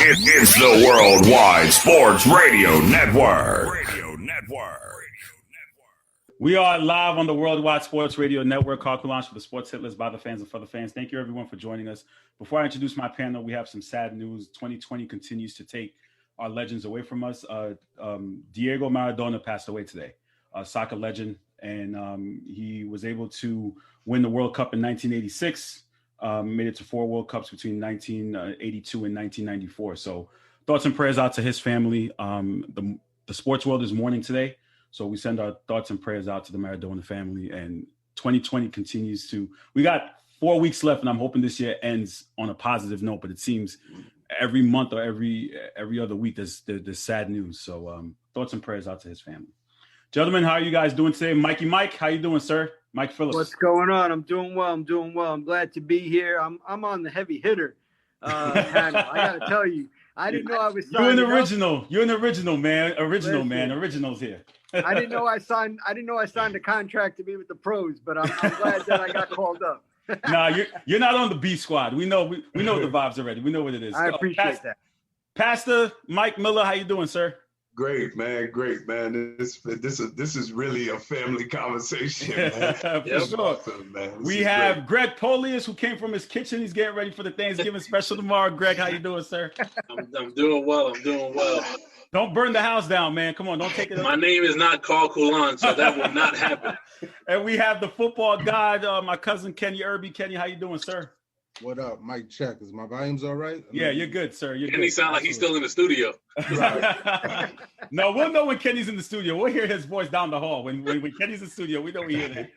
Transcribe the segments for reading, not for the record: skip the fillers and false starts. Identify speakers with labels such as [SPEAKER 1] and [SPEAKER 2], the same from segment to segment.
[SPEAKER 1] It's the Worldwide Sports Radio Network.
[SPEAKER 2] We are live on the Worldwide Sports Radio Network. Carl Kulanch for the Sports Hit List by the fans and for the fans. Thank you, everyone, for joining us. Before I introduce my panel, we have some sad news. 2020 continues to take our legends away from us. Diego Maradona passed away today, a soccer legend, and he was able to win the World Cup in 1986. Made it to 4 World Cups between 1982 and 1994. So thoughts and prayers out to his family. The sports world is mourning today. So we send our thoughts and prayers out to the Maradona family. And 2020 continues to, we got 4 weeks left, and I'm hoping this year ends on a positive note, but it seems every month or every other week there's sad news. So thoughts and prayers out to his family. Gentlemen, how are you guys doing today? Mikey Mike, how you doing, sir? Mike Phillips.
[SPEAKER 3] What's going on? I'm doing well. I'm glad to be here. I'm on the heavy hitter panel. I got to tell you, I didn't know I was signed.
[SPEAKER 2] You're an original, man. Originals here.
[SPEAKER 3] I didn't know I signed a contract to be with the pros, but I'm glad that I got called up.
[SPEAKER 2] No, you're not on the B squad. We know the vibes already. We know what it is.
[SPEAKER 3] I appreciate that.
[SPEAKER 2] Pastor Mike Miller, how you doing, sir?
[SPEAKER 4] Great, man. This is really a family conversation, man.
[SPEAKER 2] For sure. Awesome, man. We have Greg Polius, who came from his kitchen. He's getting ready for the Thanksgiving special tomorrow. Greg, how you doing, sir?
[SPEAKER 5] I'm doing well.
[SPEAKER 2] Don't burn the house down, man. Come on, don't take it.
[SPEAKER 5] My name is not Carl Kulan, so that will not happen.
[SPEAKER 2] And we have the football god, my cousin Kenny Irby. Kenny, how you doing, sir?
[SPEAKER 6] What up? Mic check. Is my volumes all right?
[SPEAKER 2] Yeah, you're good, sir.
[SPEAKER 5] Kenny sound like he's still in the studio.
[SPEAKER 2] Right. No, we'll know when Kenny's in the studio. We'll hear his voice down the hall. When Kenny's in the studio, we know we hear that.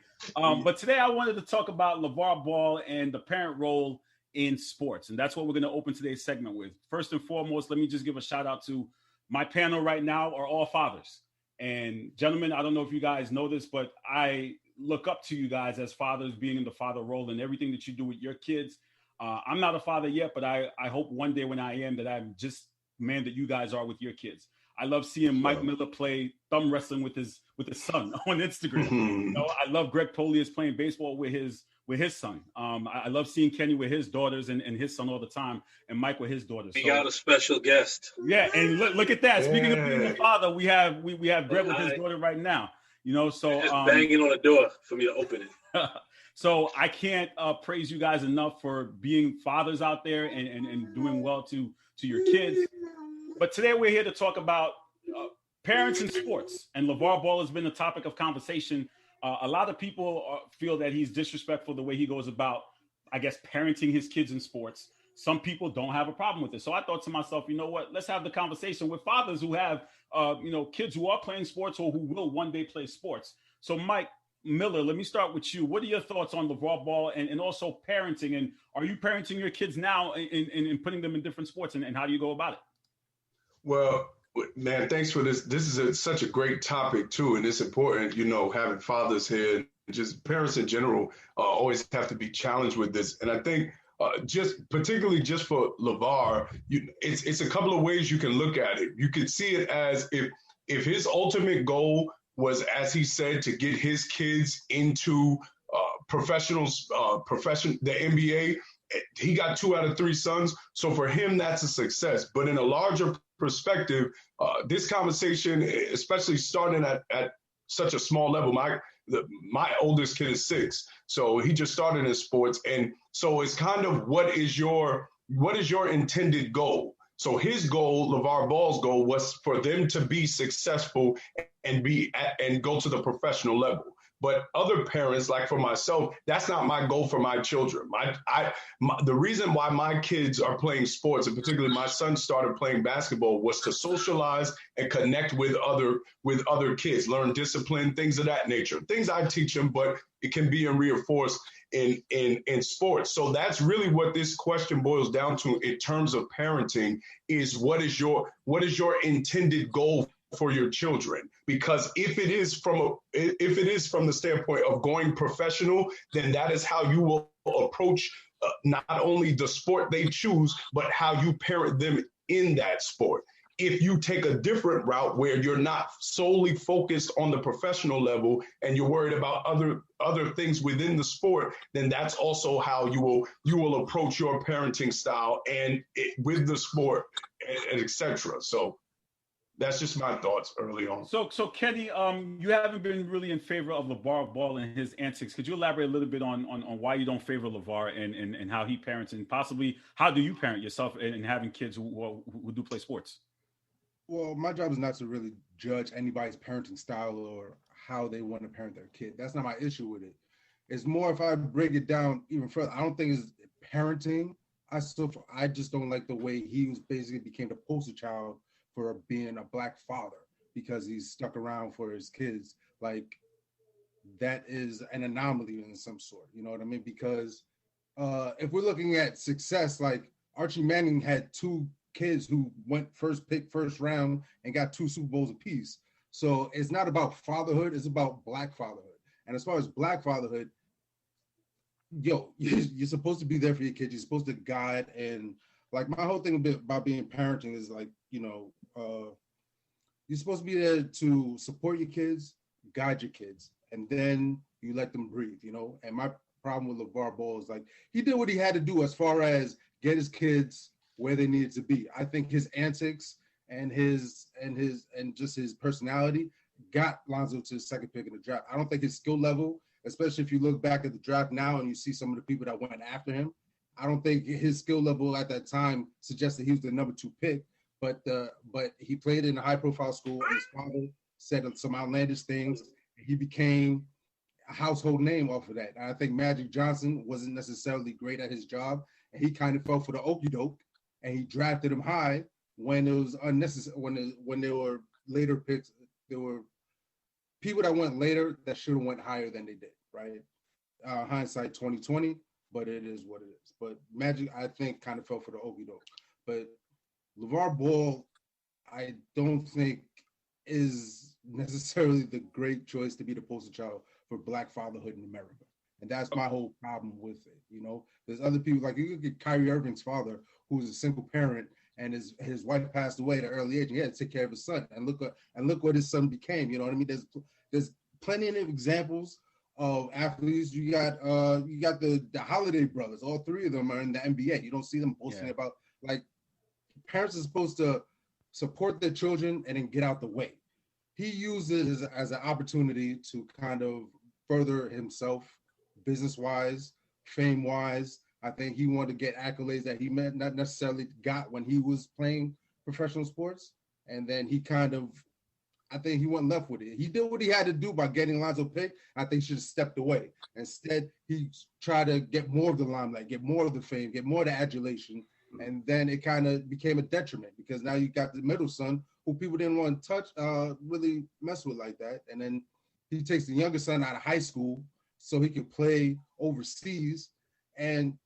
[SPEAKER 2] But today I wanted to talk about LeVar Ball and the parent role in sports. And that's what we're going to open today's segment with. First and foremost, let me just give a shout out to my panel right now are all fathers. And gentlemen, I don't know if you guys know this, but I look up to you guys as fathers, being in the father role and everything that you do with your kids. I'm not a father yet, but I hope one day when I am that I'm just man that you guys are with your kids. I love seeing Mike Miller play thumb wrestling with his son on Instagram. You know, I love Greg Polius playing baseball with his son. I love seeing Kenny with his daughters and his son all the time, and Mike with his daughters.
[SPEAKER 5] We got a special guest.
[SPEAKER 2] Yeah, and look at that. Speaking of being a father, we have Greg with his daughter right now. You know, so
[SPEAKER 5] just banging on the door for me to open it.
[SPEAKER 2] So I can't praise you guys enough for being fathers out there and doing well to your kids. But today we're here to talk about parents in sports. And LeVar Ball has been a topic of conversation. A lot of people feel that he's disrespectful the way he goes about, I guess, parenting his kids in sports. Some people don't have a problem with it. So I thought to myself, you know what, let's have the conversation with fathers who have, kids who are playing sports or who will one day play sports. So Mike Miller, let me start with you. What are your thoughts on LeVar Ball and also parenting? And are you parenting your kids now in putting them in different sports? And how do you go about it?
[SPEAKER 4] Well, man, thanks for this. This is such a great topic, too. And it's important, having fathers here, just parents in general, always have to be challenged with this. And I think particularly for LeVar, it's a couple of ways you can look at it. You could see it as if his ultimate goal was, as he said, to get his kids into the NBA. He got 2 out of 3 sons. So for him, that's a success. But in a larger perspective, this conversation, especially starting at such a small level, my oldest kid is 6. So he just started in sports. And so it's kind of what is your intended goal? So his goal, LeVar Ball's goal, was for them to be successful and go to the professional level. But other parents, like for myself, that's not my goal for my children. The reason why my kids are playing sports, and particularly my son started playing basketball, was to socialize and connect with other kids, learn discipline, things of that nature. Things I teach them, but it can be reinforced in sports. So that's really what this question boils down to in terms of parenting: is what is your intended goal for your children? Because if it is from the standpoint of going professional, then that is how you will approach not only the sport they choose, but how you parent them in that sport. If you take a different route where you're not solely focused on the professional level and you're worried about other things within the sport, then that's also how you will approach your parenting style and with the sport and etc. So that's just my thoughts early on.
[SPEAKER 2] So Kenny, you haven't been really in favor of LeVar Ball and his antics. Could you elaborate a little bit on why you don't favor LeVar and how he parents, and possibly how do you parent yourself and having kids who do play sports?
[SPEAKER 6] Well, my job is not to really judge anybody's parenting style or how they want to parent their kid. That's not my issue with it. It's more if I break it down even further. I don't think it's parenting. I just don't like the way he was basically became the poster child for being a black father because he's stuck around for his kids. Like, that is an anomaly in some sort. You know what I mean? Because if we're looking at success, like Archie Manning had 2 kids who went first pick, first round, and got 2 Super Bowls apiece. So it's not about fatherhood, it's about black fatherhood. And as far as black fatherhood, you're supposed to be there for your kids. You're supposed to guide. And like my whole thing about being parenting is like, you're supposed to be there to support your kids, guide your kids, and then you let them breathe, And my problem with LeVar Ball is like, he did what he had to do as far as get his kids where they needed to be. I think his antics and just his personality got Lonzo to the second pick in the draft. I don't think his skill level, especially if you look back at the draft now and you see some of the people that went after him, I don't think his skill level at that time suggested he was the number 2 pick. But he played in a high-profile school, and his father said some outlandish things. He became a household name off of that. And I think Magic Johnson wasn't necessarily great at his job, and he kind of fell for the okie doke, and he drafted him high when it was unnecessary. When there were later picks, there were people that went later that should have went higher than they did. Right? Hindsight 2020, but it is what it is. But Magic, I think, kind of fell for the okie doke. But LeVar Ball, I don't think is necessarily the great choice to be the poster child for black fatherhood in America. And that's my whole problem with it. There's other people, like you could get Kyrie Irving's father, who was a single parent, and his wife passed away at an early age, and he had to take care of his son. And look what his son became. You know what I mean? There's plenty of examples of athletes. You got the Holiday brothers. All 3 of them are in the NBA. You don't see them posting about, like, parents are supposed to support their children and then get out the way. He uses it as an opportunity to kind of further himself business-wise, fame-wise. I think he wanted to get accolades that he not necessarily got when he was playing professional sports. And then I think he went left with it. He did what he had to do by getting Lonzo picked. I think he should have stepped away. Instead, he tried to get more of the limelight, get more of the fame, get more of the adulation. And then it kind of became a detriment because now you got the middle son who people didn't want to touch, really mess with like that. And then he takes the younger son out of high school so he could play overseas. And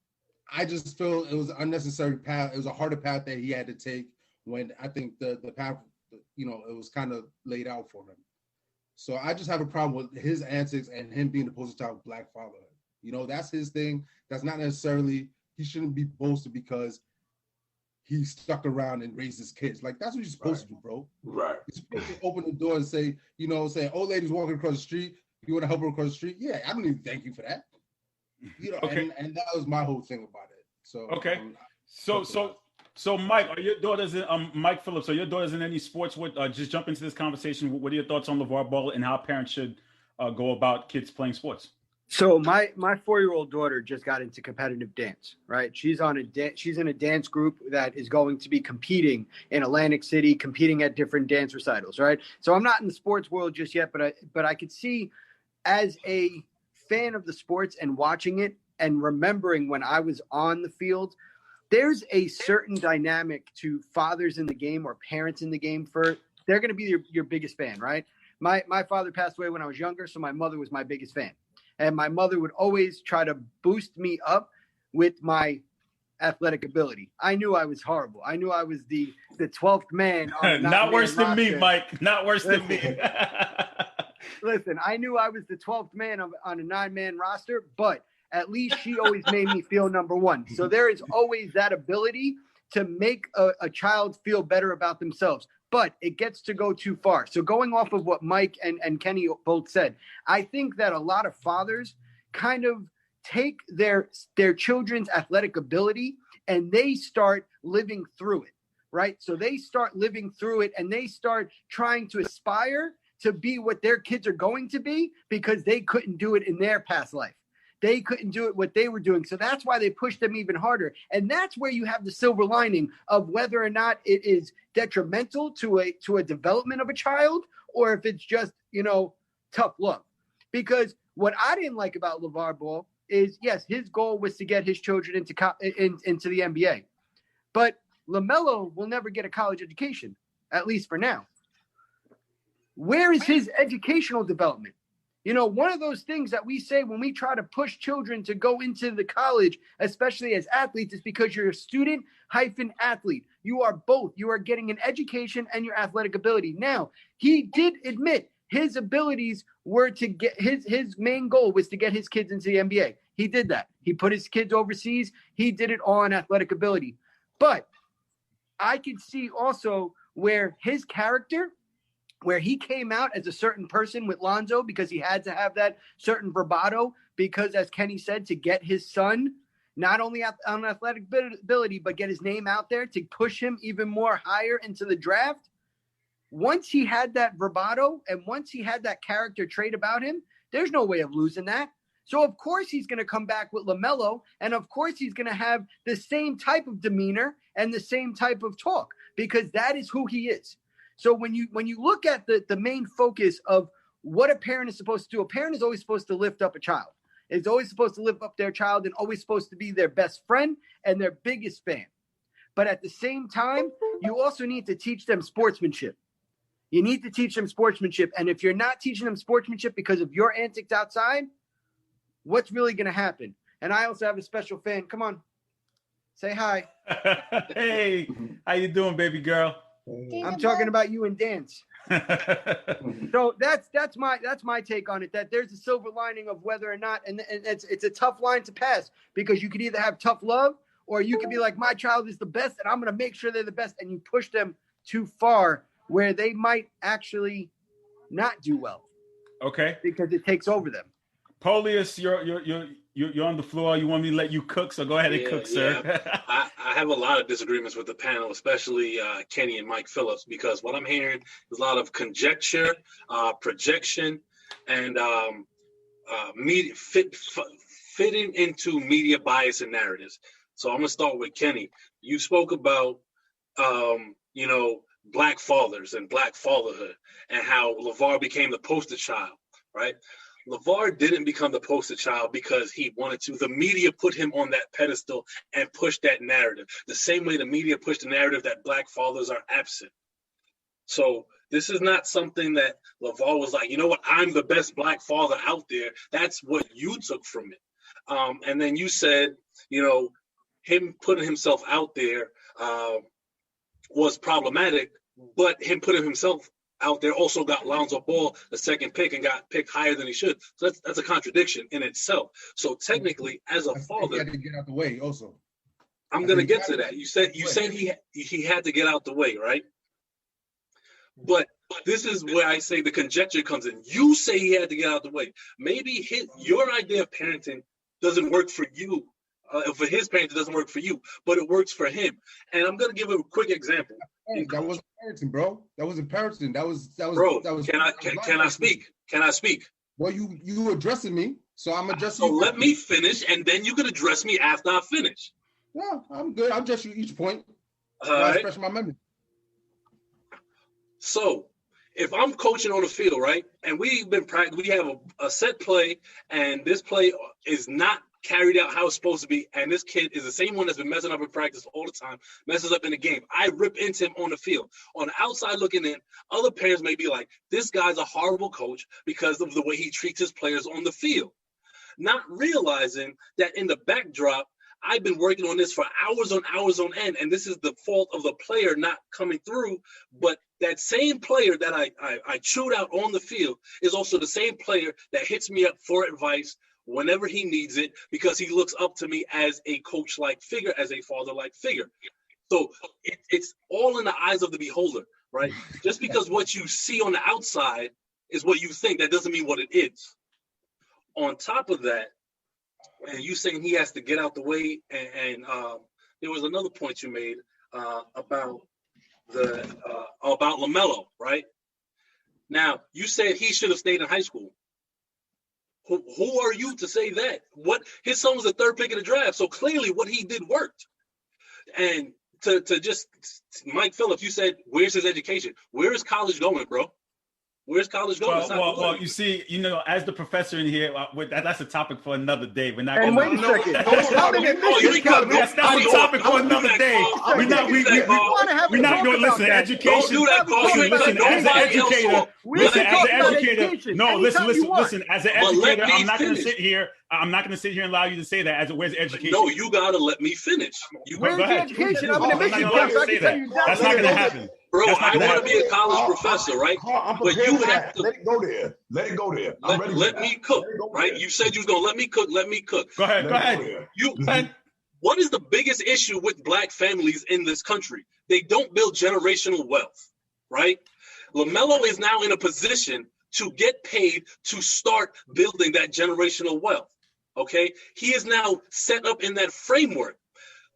[SPEAKER 6] I just feel it was an unnecessary path. It was a harder path that he had to take when I think the path, it was kind of laid out for him. So I just have a problem with his antics and him being the poster child of black fatherhood. That's his thing. That's not necessarily, he shouldn't be boasted because he stuck around and raised his kids. Like, that's what you're supposed to do, bro.
[SPEAKER 4] Right.
[SPEAKER 6] You're supposed to open the door and say, old lady's walking across the street. You want to help her across the street? Yeah, I don't even thank you for that.
[SPEAKER 2] Okay.
[SPEAKER 6] And that was my whole thing about it. So
[SPEAKER 2] okay. So Mike, are your daughters in Mike Phillips? Are your daughters in any sports? Just jump into this conversation. What are your thoughts on LeVar Ball and how parents should go about kids playing sports?
[SPEAKER 3] So my 4-year-old daughter just got into competitive dance, right? She's in a dance group that is going to be competing in Atlantic City, competing at different dance recitals, right? So I'm not in the sports world just yet, but I could see, as a fan of the sports and watching it and remembering when I was on the field, there's a certain dynamic to fathers in the game or parents in the game. They're going to be your biggest fan, right? My father passed away when I was younger, so my mother was my biggest fan. And my mother would always try to boost me up with my athletic ability. I knew I was horrible. I knew I was the 12th man. On
[SPEAKER 2] Not worse than me, Mike. Not worse than me.
[SPEAKER 3] Listen, I knew I was the 12th man on a 9-man roster, but at least she always made me feel number 1. So there is always that ability to make a child feel better about themselves. But it gets to go too far. So going off of what Mike and Kenny both said, I think that a lot of fathers kind of take their children's athletic ability and they start living through it. right? So they start living through it and they start trying to aspire to be what their kids are going to be because they couldn't do it in their past life. They couldn't do it what they were doing. So that's why they pushed them even harder. And that's where you have the silver lining of whether or not it is detrimental to a development of a child or if it's just, tough love. Because what I didn't like about LeVar Ball is, yes, his goal was to get his children into the NBA. But LaMelo will never get a college education, at least for now. Where is his educational development? One of those things that we say when we try to push children to go into the college, especially as athletes, is because you're a student-athlete. You are both. You are getting an education and your athletic ability. Now, he did admit his abilities were to get his main goal was to get his kids into the NBA. He did that. He put his kids overseas. He did it all on athletic ability. But I could see also where his character, where he came out as a certain person with Lonzo because he had to have that certain bravado because, as Kenny said, to get his son not only on athletic ability, but get his name out there to push him even more higher into the draft. Once he had that bravado and once he had that character trait about him, there's no way of losing that. So, of course, he's going to come back with LaMelo, and, of course, he's going to have the same type of demeanor and the same type of talk because that is who he is. So when you look at the main focus of what a parent is supposed to do, a parent is always supposed to lift up a child. It's always supposed to lift up their child and always supposed to be their best friend and their biggest fan. But at the same time, you also need to teach them sportsmanship. You need to teach them sportsmanship. And if you're not teaching them sportsmanship because of your antics outside, what's really going to happen? And I also have a special fan. Come on. Say hi.
[SPEAKER 2] Hey, how you doing, baby girl?
[SPEAKER 3] I'm talking about you and dance. So that's my take on it, that there's a silver lining of whether or not, and it's a tough line to pass because you could either have tough love or you could be like, my child is the best and I'm going to make sure they're the best, and you push them too far where they might actually not do well.
[SPEAKER 2] Okay.
[SPEAKER 3] Because it takes over them.
[SPEAKER 2] Polius, you're on the floor. You want me to let you cook, so go ahead and cook, sir.
[SPEAKER 5] I have a lot of disagreements with the panel, especially Kenny and Mike Phillips, because what I'm hearing is a lot of conjecture, projection, and media fitting into media bias and narratives. So I'm gonna start with Kenny. You spoke about Black fathers and Black fatherhood and how LeVar became the poster child, right? LeVar didn't become the poster child because he wanted to. The media put him on that pedestal and pushed that narrative. The same way the media pushed the narrative that Black fathers are absent. So this is not something that LeVar was like, you know what, I'm the best Black father out there. That's what you took from it. And then you said, him putting himself out there was problematic, but him putting himself out there also got Lonzo Ball the second pick and got picked higher than he should. So that's a contradiction in itself. So technically, as a father,
[SPEAKER 6] he had to get out the way. Also,
[SPEAKER 5] I'm gonna get to that. You said he had to get out the way, right? But this is where I say the conjecture comes in. You say he had to get out the way. Maybe your idea of parenting doesn't work for you. For his parents, it doesn't work for you, but it works for him. And I'm gonna give a quick example.
[SPEAKER 6] That wasn't parenting, bro. That wasn't parenting. That was.
[SPEAKER 5] Bro, can I speak? Can I speak?
[SPEAKER 6] Well, you addressing me, so I'm addressing you.
[SPEAKER 5] So let me finish, and then you can address me after I finish.
[SPEAKER 6] Yeah, I'm good. I'll address you each point.
[SPEAKER 5] All right.
[SPEAKER 6] Express my memory.
[SPEAKER 5] So if I'm coaching on the field, right, and we have a set play, and this play is not carried out how it's supposed to be, and this kid is the same one that's been messing up in practice all the time, messes up in the game. I rip into him on the field. On the outside looking in, other parents may be like, this guy's a horrible coach because of the way he treats his players on the field. Not realizing that in the backdrop, I've been working on this for hours on end, and this is the fault of the player not coming through. But that same player that I chewed out on the field is also the same player that hits me up for advice whenever he needs it, because he looks up to me as a coach-like figure, as a father-like figure. So it's all in the eyes of the beholder, right? Just because what you see on the outside is what you think, that doesn't mean what it is. On top of that, and you saying he has to get out the way, and there was another point you made about about LaMelo, right? Now, you said he should have stayed in high school. Who are you to say that? What his son was the third pick in the draft, so clearly what he did worked. And to just Mike Phillips, you said, where's his education? Where is college going, bro? Where's college going?
[SPEAKER 2] Well, you see, as the professor in here, that's a topic for another day. We're not.
[SPEAKER 3] And wait a second. That's a
[SPEAKER 2] topic for another day. We're not. We're not going to listen. Education.
[SPEAKER 5] Don't do that, Carl.
[SPEAKER 2] Listen, as an educator. Listen, as an educator. No, listen. As an educator, I'm not going to sit here. I'm not going to sit here and allow you to say that. Where's education?
[SPEAKER 5] No, you got to let me finish.
[SPEAKER 3] Where's the education? I'm going to make you
[SPEAKER 2] That's not going to happen.
[SPEAKER 5] Bro, I want to be a college professor, right?
[SPEAKER 4] But you have to let it go there. Let it go there.
[SPEAKER 5] Let me cook, right? You said you was gonna let me cook. Let me cook.
[SPEAKER 2] Go ahead.
[SPEAKER 5] What is the biggest issue with Black families in this country? They don't build generational wealth, right? LaMelo is now in a position to get paid to start building that generational wealth. Okay, he is now set up in that framework.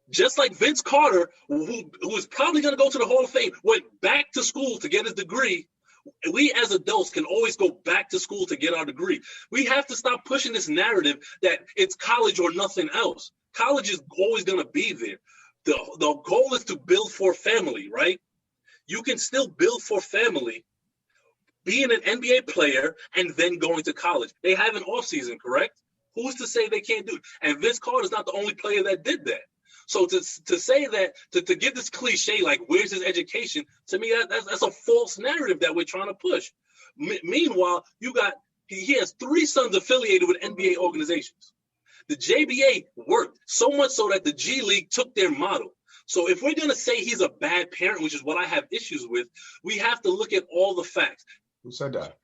[SPEAKER 5] Just like Vince Carter, who is probably going to go to the Hall of Fame, went back to school to get his degree. We as adults can always go back to school to get our degree. We have to stop pushing this narrative that it's college or nothing else. College is always going to be there. The goal is to build for family, right? You can still build for family, being an NBA player, and then going to college. They have an offseason, correct? Who's to say they can't do it? And Vince Carter is not the only player that did that. So to say that, to give this cliche, like, where's his education, to me, that's a false narrative that we're trying to push. Meanwhile, he has 3 sons affiliated with NBA organizations. The JBA worked so much so that the G League took their model. So if we're going to say he's a bad parent, which is what I have issues with, we have to look at all the facts.
[SPEAKER 4] Who said that?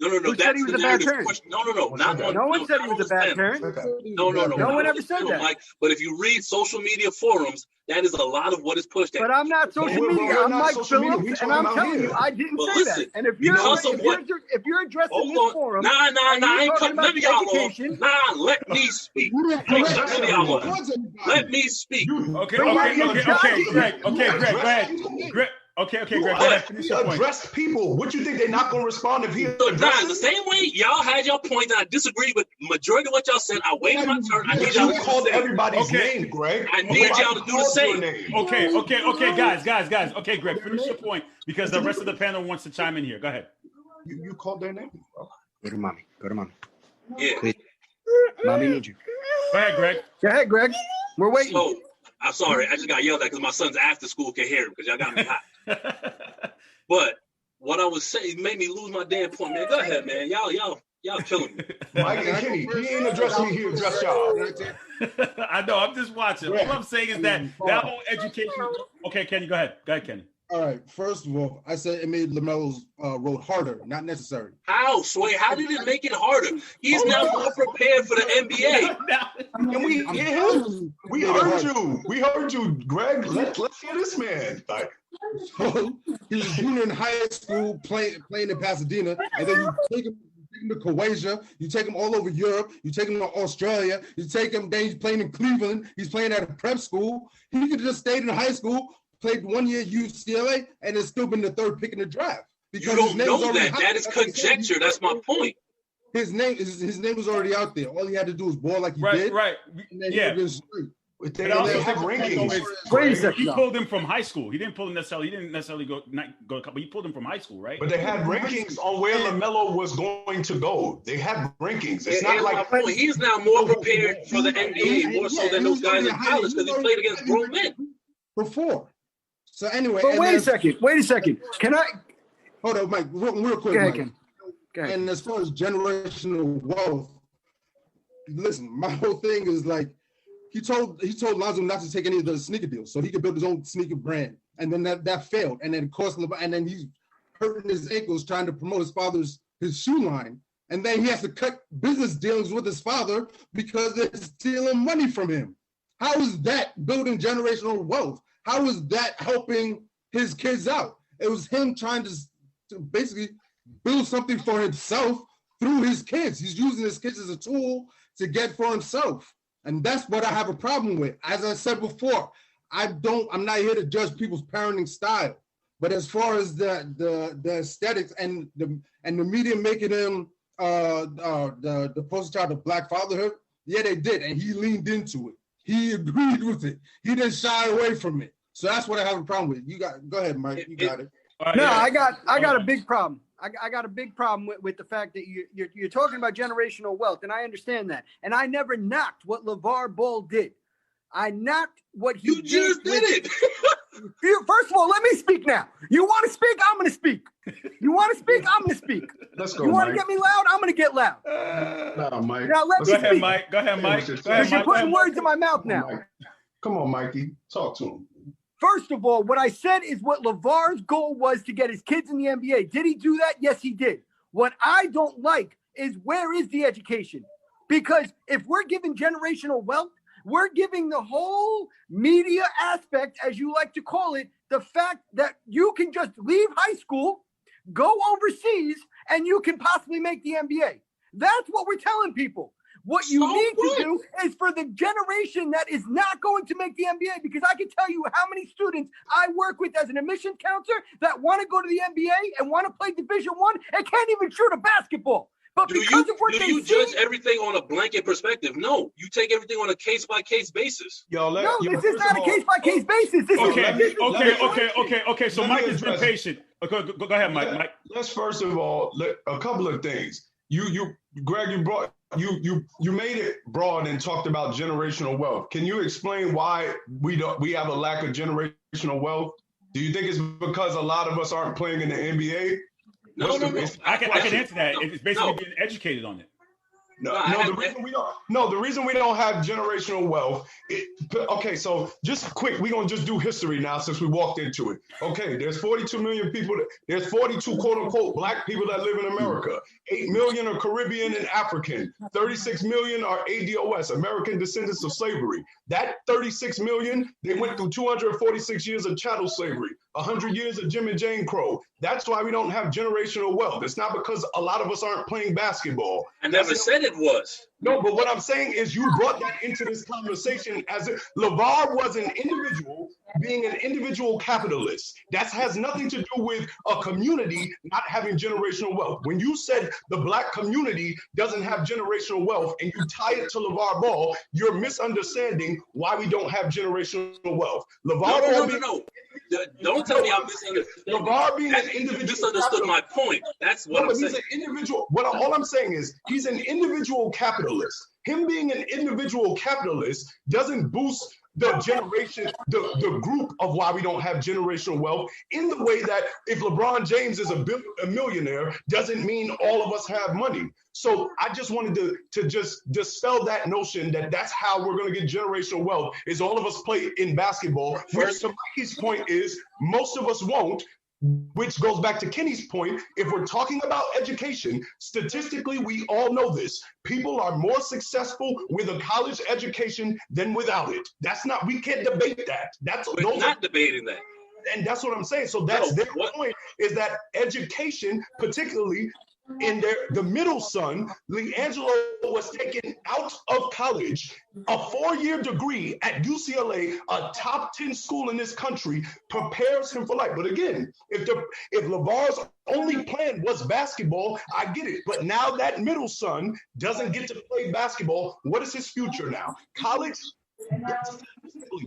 [SPEAKER 5] No.
[SPEAKER 3] Who said he was a bad parent?
[SPEAKER 5] No.
[SPEAKER 3] No one said he was a bad parent.
[SPEAKER 5] No.
[SPEAKER 3] No one ever said that.
[SPEAKER 5] Mike, but if you read social media forums, that is a lot of what is pushed at.
[SPEAKER 3] But I'm not social media. I'm Mike Phillips, and I'm telling you, I didn't say that. And if you're addressing this forum,
[SPEAKER 5] I ain't cutting none of y'all off. Let me speak. Let me speak.
[SPEAKER 2] Okay, Greg. Go ahead. Greg. Okay, Greg. Go ahead.
[SPEAKER 4] He addressed people. What you think they're not going to respond if he
[SPEAKER 5] the same way y'all had your point, and I disagree with majority of what y'all said. I waited my turn. I need y'all to
[SPEAKER 4] call everybody's name, Greg.
[SPEAKER 5] I need y'all to do the same.
[SPEAKER 2] Okay, guys. Okay, Greg, finish your point because the rest of the panel wants to chime in here. Go ahead.
[SPEAKER 4] You called their name, bro.
[SPEAKER 3] Go to mommy.
[SPEAKER 5] Yeah.
[SPEAKER 3] Please. Mommy needs you.
[SPEAKER 2] Go ahead, Greg.
[SPEAKER 3] We're waiting.
[SPEAKER 5] So, I'm sorry. I just got yelled at because my son's after school can hear him because y'all got me hot. But what I was saying made me lose my damn point, man. Go ahead, man. Y'all killing me.
[SPEAKER 4] Mike and Kenny, he ain't addressing me. He addressed y'all.
[SPEAKER 2] I know. I'm just watching. All I'm saying is that whole education. Okay, Kenny, go ahead. Go ahead, Kenny.
[SPEAKER 6] All right. First of all, I said it made LaMelo's road harder, not necessary.
[SPEAKER 5] How, Sway? How did it make it harder? He's now more prepared for the NBA.
[SPEAKER 4] And we hear him. We heard you, Greg. Let's hear this man. Like,
[SPEAKER 6] so he was junior in high school playing in Pasadena, and then you take him to Croatia, you take him all over Europe, you take him to Australia, you take him, then he's playing in Cleveland, he's playing at a prep school. He could have just stayed in high school, played 1 year at UCLA, and has still been the 3rd pick in the draft.
[SPEAKER 5] Because you don't know that. That is conjecture. That's my point.
[SPEAKER 6] His name was already out there. All he had to do was ball like he did.
[SPEAKER 2] Right.
[SPEAKER 6] Yeah.
[SPEAKER 4] They have rankings.
[SPEAKER 3] Wait a second.
[SPEAKER 2] He pulled him from high school. He didn't pull him necessarily. He didn't necessarily go, but he pulled him from high school, right?
[SPEAKER 4] But they had rankings on where LaMelo was going to go. They had rankings. It's not like
[SPEAKER 5] he's now more prepared for the NBA more so than those guys in college because he played against grown men
[SPEAKER 6] before. So anyway,
[SPEAKER 3] but wait a second. Can I
[SPEAKER 6] hold on, Mike? Real quick,
[SPEAKER 3] Go ahead.
[SPEAKER 6] And as far as generational wealth, listen, my whole thing is like he told Lonzo not to take any of the sneaker deals so he could build his own sneaker brand, and then that failed, and then it cost him, and then he's hurting his ankles trying to promote his shoe line, and then he has to cut business dealings with his father because they're stealing money from him. How is that building generational wealth? How is that helping his kids out? It was him trying to basically build something for himself through his kids. He's using his kids as a tool to get for himself. And that's what I have a problem with. As I said before, I'm not here to judge people's parenting style. But as far as the aesthetics and the media making him the poster child of Black fatherhood, yeah, they did, and he leaned into it. He agreed with it. He didn't shy away from it. So that's what I have a problem with. Go ahead, Mike. You got it.
[SPEAKER 3] No, I got a big problem. I got a big problem with the fact that you're talking about generational wealth, and I understand that. And I never knocked what LeVar Ball did. I knocked what he did.
[SPEAKER 5] You just did it.
[SPEAKER 3] First of all, let me speak now. You want to speak? I'm going to speak. You want to speak? I'm going to speak.
[SPEAKER 4] Let's go,
[SPEAKER 3] You want to
[SPEAKER 4] Mike.
[SPEAKER 3] get me loud? I'm going to get loud.
[SPEAKER 4] Nah, Mike.
[SPEAKER 3] Now let me
[SPEAKER 2] Go ahead,
[SPEAKER 3] speak.
[SPEAKER 2] Mike. Go ahead, Mike. Go ahead,
[SPEAKER 3] Because you're
[SPEAKER 2] Mike.
[SPEAKER 3] putting words in my mouth
[SPEAKER 4] Come on,
[SPEAKER 3] now.
[SPEAKER 4] Mike. Come on, Mikey. Talk to him.
[SPEAKER 3] First of all, what I said is what LeVar's goal was to get his kids in the NBA. Did he do that? Yes, he did. What I don't like is where is the education? Because if we're giving generational wealth, we're giving the whole media aspect, as you like to call it, the fact that you can just leave high school, go overseas, and you can possibly make the NBA. That's what we're telling people. What you need to do is for the generation that is not going to make the NBA, because I can tell you how many students I work with as an admissions counselor that want to go to the NBA and want to play Division I and can't even shoot a basketball. But because of what
[SPEAKER 5] do
[SPEAKER 3] they
[SPEAKER 5] you
[SPEAKER 3] see,
[SPEAKER 5] judge everything on a blanket perspective? No, you take everything on a case-by-case basis.
[SPEAKER 3] no, this is not a case-by-case basis. This
[SPEAKER 2] Okay. So
[SPEAKER 4] let
[SPEAKER 2] Mike
[SPEAKER 4] me
[SPEAKER 2] has been
[SPEAKER 4] address-
[SPEAKER 2] patient. Okay, go ahead, Mike.
[SPEAKER 4] Let's first of all, a couple of things. Greg, you made it broad and talked about generational wealth. Can you explain why we have a lack of generational wealth? Do you think it's because a lot of us aren't playing in the NBA?
[SPEAKER 5] No.
[SPEAKER 2] I can answer that. It's basically being educated on it.
[SPEAKER 4] The reason we don't have generational wealth. Okay, so just quick, we're gonna just do history now since we walked into it. Okay, there's 42 million people. There's 42 quote unquote black people that live in America. 8 million are Caribbean and African. 36 million are ADOS, American descendants of slavery. That 36 million, they went through 246 years of chattel slavery, 100 years of Jim and Jane Crow. That's why we don't have generational wealth. It's not because a lot of us aren't playing basketball.
[SPEAKER 5] I never said it was.
[SPEAKER 4] No, but what I'm saying is you brought that into this conversation as if LeVar was an individual being an individual capitalist. That has nothing to do with a community not having generational wealth. When you said the black community doesn't have generational wealth and you tie it to LeVar Ball, you're misunderstanding why we don't have generational wealth.
[SPEAKER 5] No. Don't tell me I'm misunderstanding.
[SPEAKER 4] LeVar being an individual.
[SPEAKER 5] You misunderstood my point. That's what I'm saying.
[SPEAKER 4] He's an individual. All I'm saying is he's an individual capitalist. Him being an individual capitalist doesn't boost the generation, the group of why we don't have generational wealth in the way that if LeBron James is a millionaire doesn't mean all of us have money. So I just wanted to just dispel that notion that that's how we're going to get generational wealth is all of us play in basketball. Which to Mikey's point is most of us won't. Which goes back to Kenny's point. If we're talking about education, statistically, we all know this. People are more successful with a college education than without it. We can't debate that.
[SPEAKER 5] We're not debating that.
[SPEAKER 4] And that's what I'm saying. So that's their point is that education, particularly in the middle son, LiAngelo was taken out of college, a 4-year degree at UCLA, a top 10 school in this country, prepares him for life. But again, if LeVar's only plan was basketball, I get it. But now that middle son doesn't get to play basketball, what is his future now? College,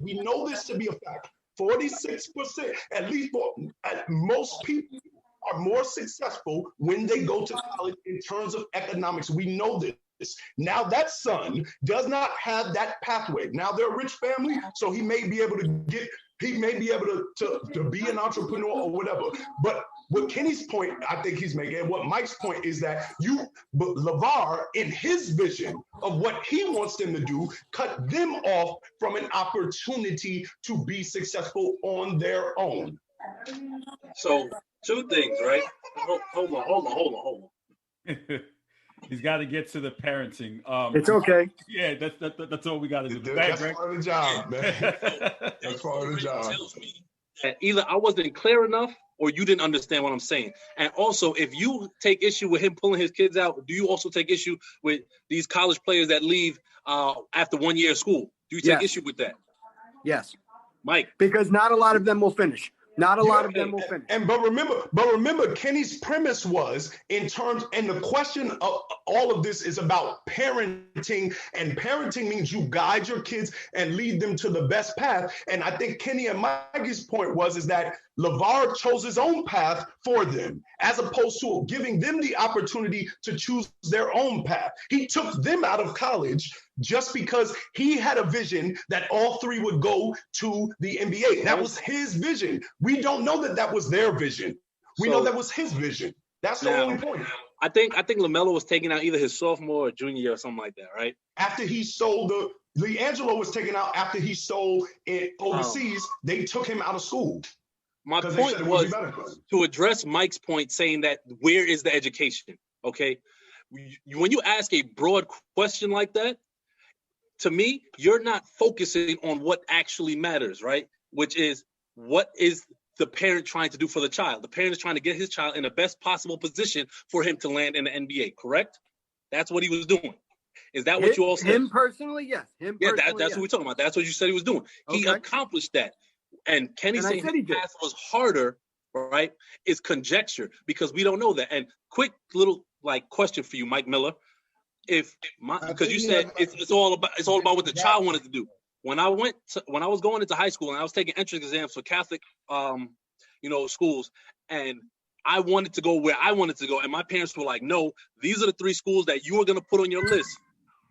[SPEAKER 4] we know this to be a fact. 46%, at most people are more successful when they go to college in terms of economics. We know this. Now that son does not have that pathway. Now they're a rich family, so he may be able to be an entrepreneur or whatever. But what Kenny's point, I think he's making, and what Mike's point is that LeVar, in his vision of what he wants them to do, cut them off from an opportunity to be successful on their own.
[SPEAKER 5] So 2 things, right? Hold on.
[SPEAKER 2] He's got to get to the parenting.
[SPEAKER 3] It's okay.
[SPEAKER 2] Yeah, that's all we got to do.
[SPEAKER 4] That's part of the job, man. That's part of the job.
[SPEAKER 5] Tells me that either I wasn't clear enough or you didn't understand what I'm saying. And also, if you take issue with him pulling his kids out, do you also take issue with these college players that leave after 1 year of school? Do you take issue with that?
[SPEAKER 3] Yes.
[SPEAKER 5] Mike?
[SPEAKER 3] Because not a lot of them will finish. Not a lot of them will finish.
[SPEAKER 4] But remember, Kenny's premise was and the question of all of this is about parenting, and parenting means you guide your kids and lead them to the best path. And I think Kenny and Mikey's point is that LeVar chose his own path for them, as opposed to giving them the opportunity to choose their own path. He took them out of college just because he had a vision that all three would go to the NBA. That was his vision. We don't know that was their vision. We know that was his vision. That's the only point.
[SPEAKER 5] I think LaMelo was taken out either his sophomore or junior year or something like that, right?
[SPEAKER 4] After he sold LiAngelo was taken out after he sold it overseas. They took him out of school.
[SPEAKER 5] My point was to address Mike's point, saying that where is the education? Okay, when you ask a broad question like that, to me, you're not focusing on what actually matters, right? Which is, what is the parent trying to do for the child? The parent is trying to get his child in the best possible position for him to land in the NBA, correct? That's what he was doing. Is that what you all said?
[SPEAKER 3] Him personally, yes.
[SPEAKER 5] That's what we're talking about. That's what you said he was doing. Okay. He accomplished that. And Kenny saying his path was harder, right, is conjecture, because we don't know that. And quick little question for you, Mike Miller. Because you said it's all about what the child wanted to do. When I was going into high school and I was taking entrance exams for Catholic schools, and I wanted to go where I wanted to go, and my parents were like, no, these are the 3 schools that you are going to put on your list.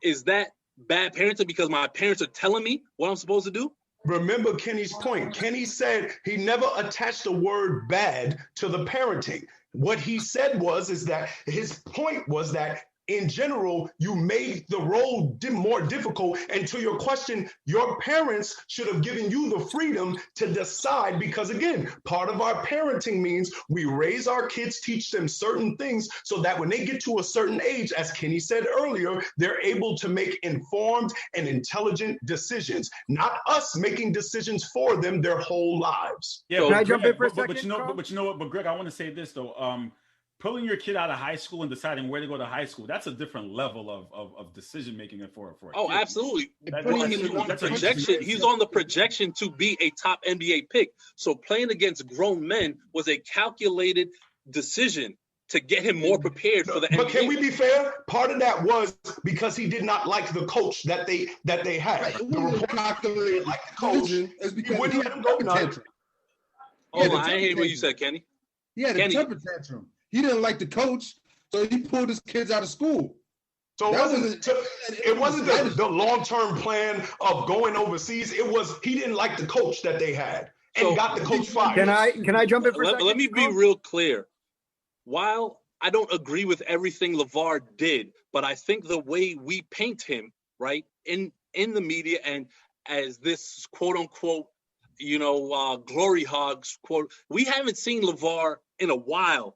[SPEAKER 5] Is that bad parenting because my parents are telling me what I'm supposed to do?
[SPEAKER 4] Remember Kenny's point. Kenny said he never attached the word bad to the parenting. What he said is that his point was that in general, you made the role more difficult. And to your question, your parents should have given you the freedom to decide, because again, part of our parenting means we raise our kids, teach them certain things so that when they get to a certain age, as Kenny said earlier, they're able to make informed and intelligent decisions, not us making decisions for them their whole lives.
[SPEAKER 2] Yeah,
[SPEAKER 3] can I jump in for a second?
[SPEAKER 2] But you know what? But Greg, I want to say this though. Pulling your kid out of high school and deciding where to go to high school, that's a different level of decision making for a kid.
[SPEAKER 5] Absolutely. Putting him on the projection, he's on the projection to be a top NBA pick. So playing against grown men was a calculated decision to get him more prepared for the NBA.
[SPEAKER 4] But can we be fair? Part of that was because he did not like the coach that they had.
[SPEAKER 6] Right. The report calculated like the coach is because
[SPEAKER 4] he wouldn't let him go tantrum.
[SPEAKER 5] Hold on, I didn't hear what you said, Kenny.
[SPEAKER 6] He had a temper tantrum. He didn't like the coach, so he pulled his kids out of school.
[SPEAKER 4] So it wasn't the long-term plan of going overseas. It was he didn't like the coach that they had and got the coach fired.
[SPEAKER 3] Can I jump in for a second?
[SPEAKER 5] Let me be real clear. While I don't agree with everything LeVar did, but I think the way we paint him, right, in the media and as this quote-unquote, glory hogs quote, we haven't seen LeVar in a while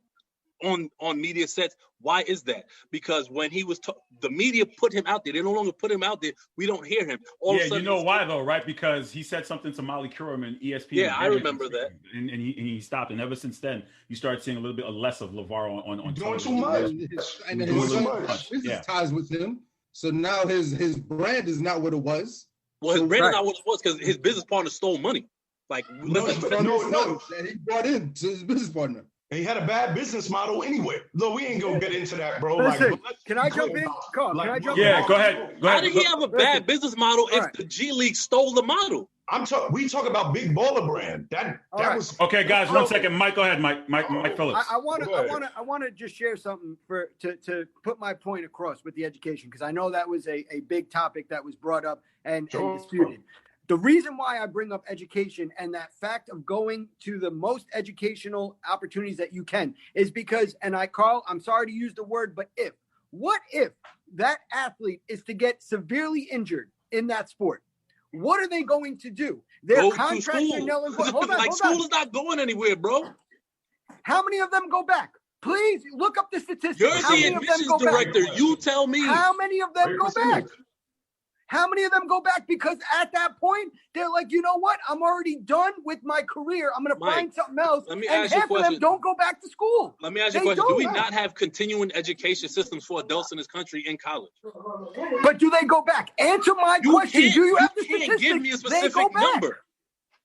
[SPEAKER 5] on media sets. Why is that? Because when he was the media put him out there, they no longer put him out there. We don't hear him. All of a sudden,
[SPEAKER 2] you know why though, right? Because he said something to Molly Qerim and ESPN.
[SPEAKER 5] Yeah, I remember that.
[SPEAKER 2] And he stopped. And ever since then, you started seeing a little bit less of LeVar on
[SPEAKER 4] doing
[SPEAKER 2] television.
[SPEAKER 4] too much.
[SPEAKER 6] And his business ties with him. So now his brand is not what it was.
[SPEAKER 5] Well, his brand is not what it was because his business partner stole money. Like
[SPEAKER 6] no, that he brought in to his business partner.
[SPEAKER 4] And he had a bad business model anyway. Look, we ain't gonna get into that, bro.
[SPEAKER 3] Listen, can I jump in? Can I jump in?
[SPEAKER 2] Yeah, go ahead.
[SPEAKER 5] How did he have a bad business model if the G League stole the model?
[SPEAKER 4] We talk about Big Baller Brand. That was
[SPEAKER 2] okay, guys. 1 second, Mike. Go ahead, Mike Phillips.
[SPEAKER 3] I want to just share something to put my point across with the education, because I know that was a big topic that was brought up and disputed. The reason why I bring up education and that fact of going to the most educational opportunities that you can is because, Carl, I'm sorry to use the word, but what if that athlete is to get severely injured in that sport? What are they going to do? Their contracts are null and void. Hold on.
[SPEAKER 5] School is not going anywhere, bro.
[SPEAKER 3] How many of them go back? Please look up the statistics.
[SPEAKER 5] You're the admissions director. You tell me.
[SPEAKER 3] How many of them go back? How many of them go back? Because at that point, they're like, you know what? I'm already done with my career. I'm going to find something else.
[SPEAKER 5] Let me
[SPEAKER 3] and
[SPEAKER 5] ask you a
[SPEAKER 3] half
[SPEAKER 5] question.
[SPEAKER 3] of them don't go back to school.
[SPEAKER 5] Let me ask you a question. Do we not have continuing education systems for adults in this country in college?
[SPEAKER 3] But do they go back? Answer my question. Do you have the statistics?
[SPEAKER 5] You can't give me a specific number.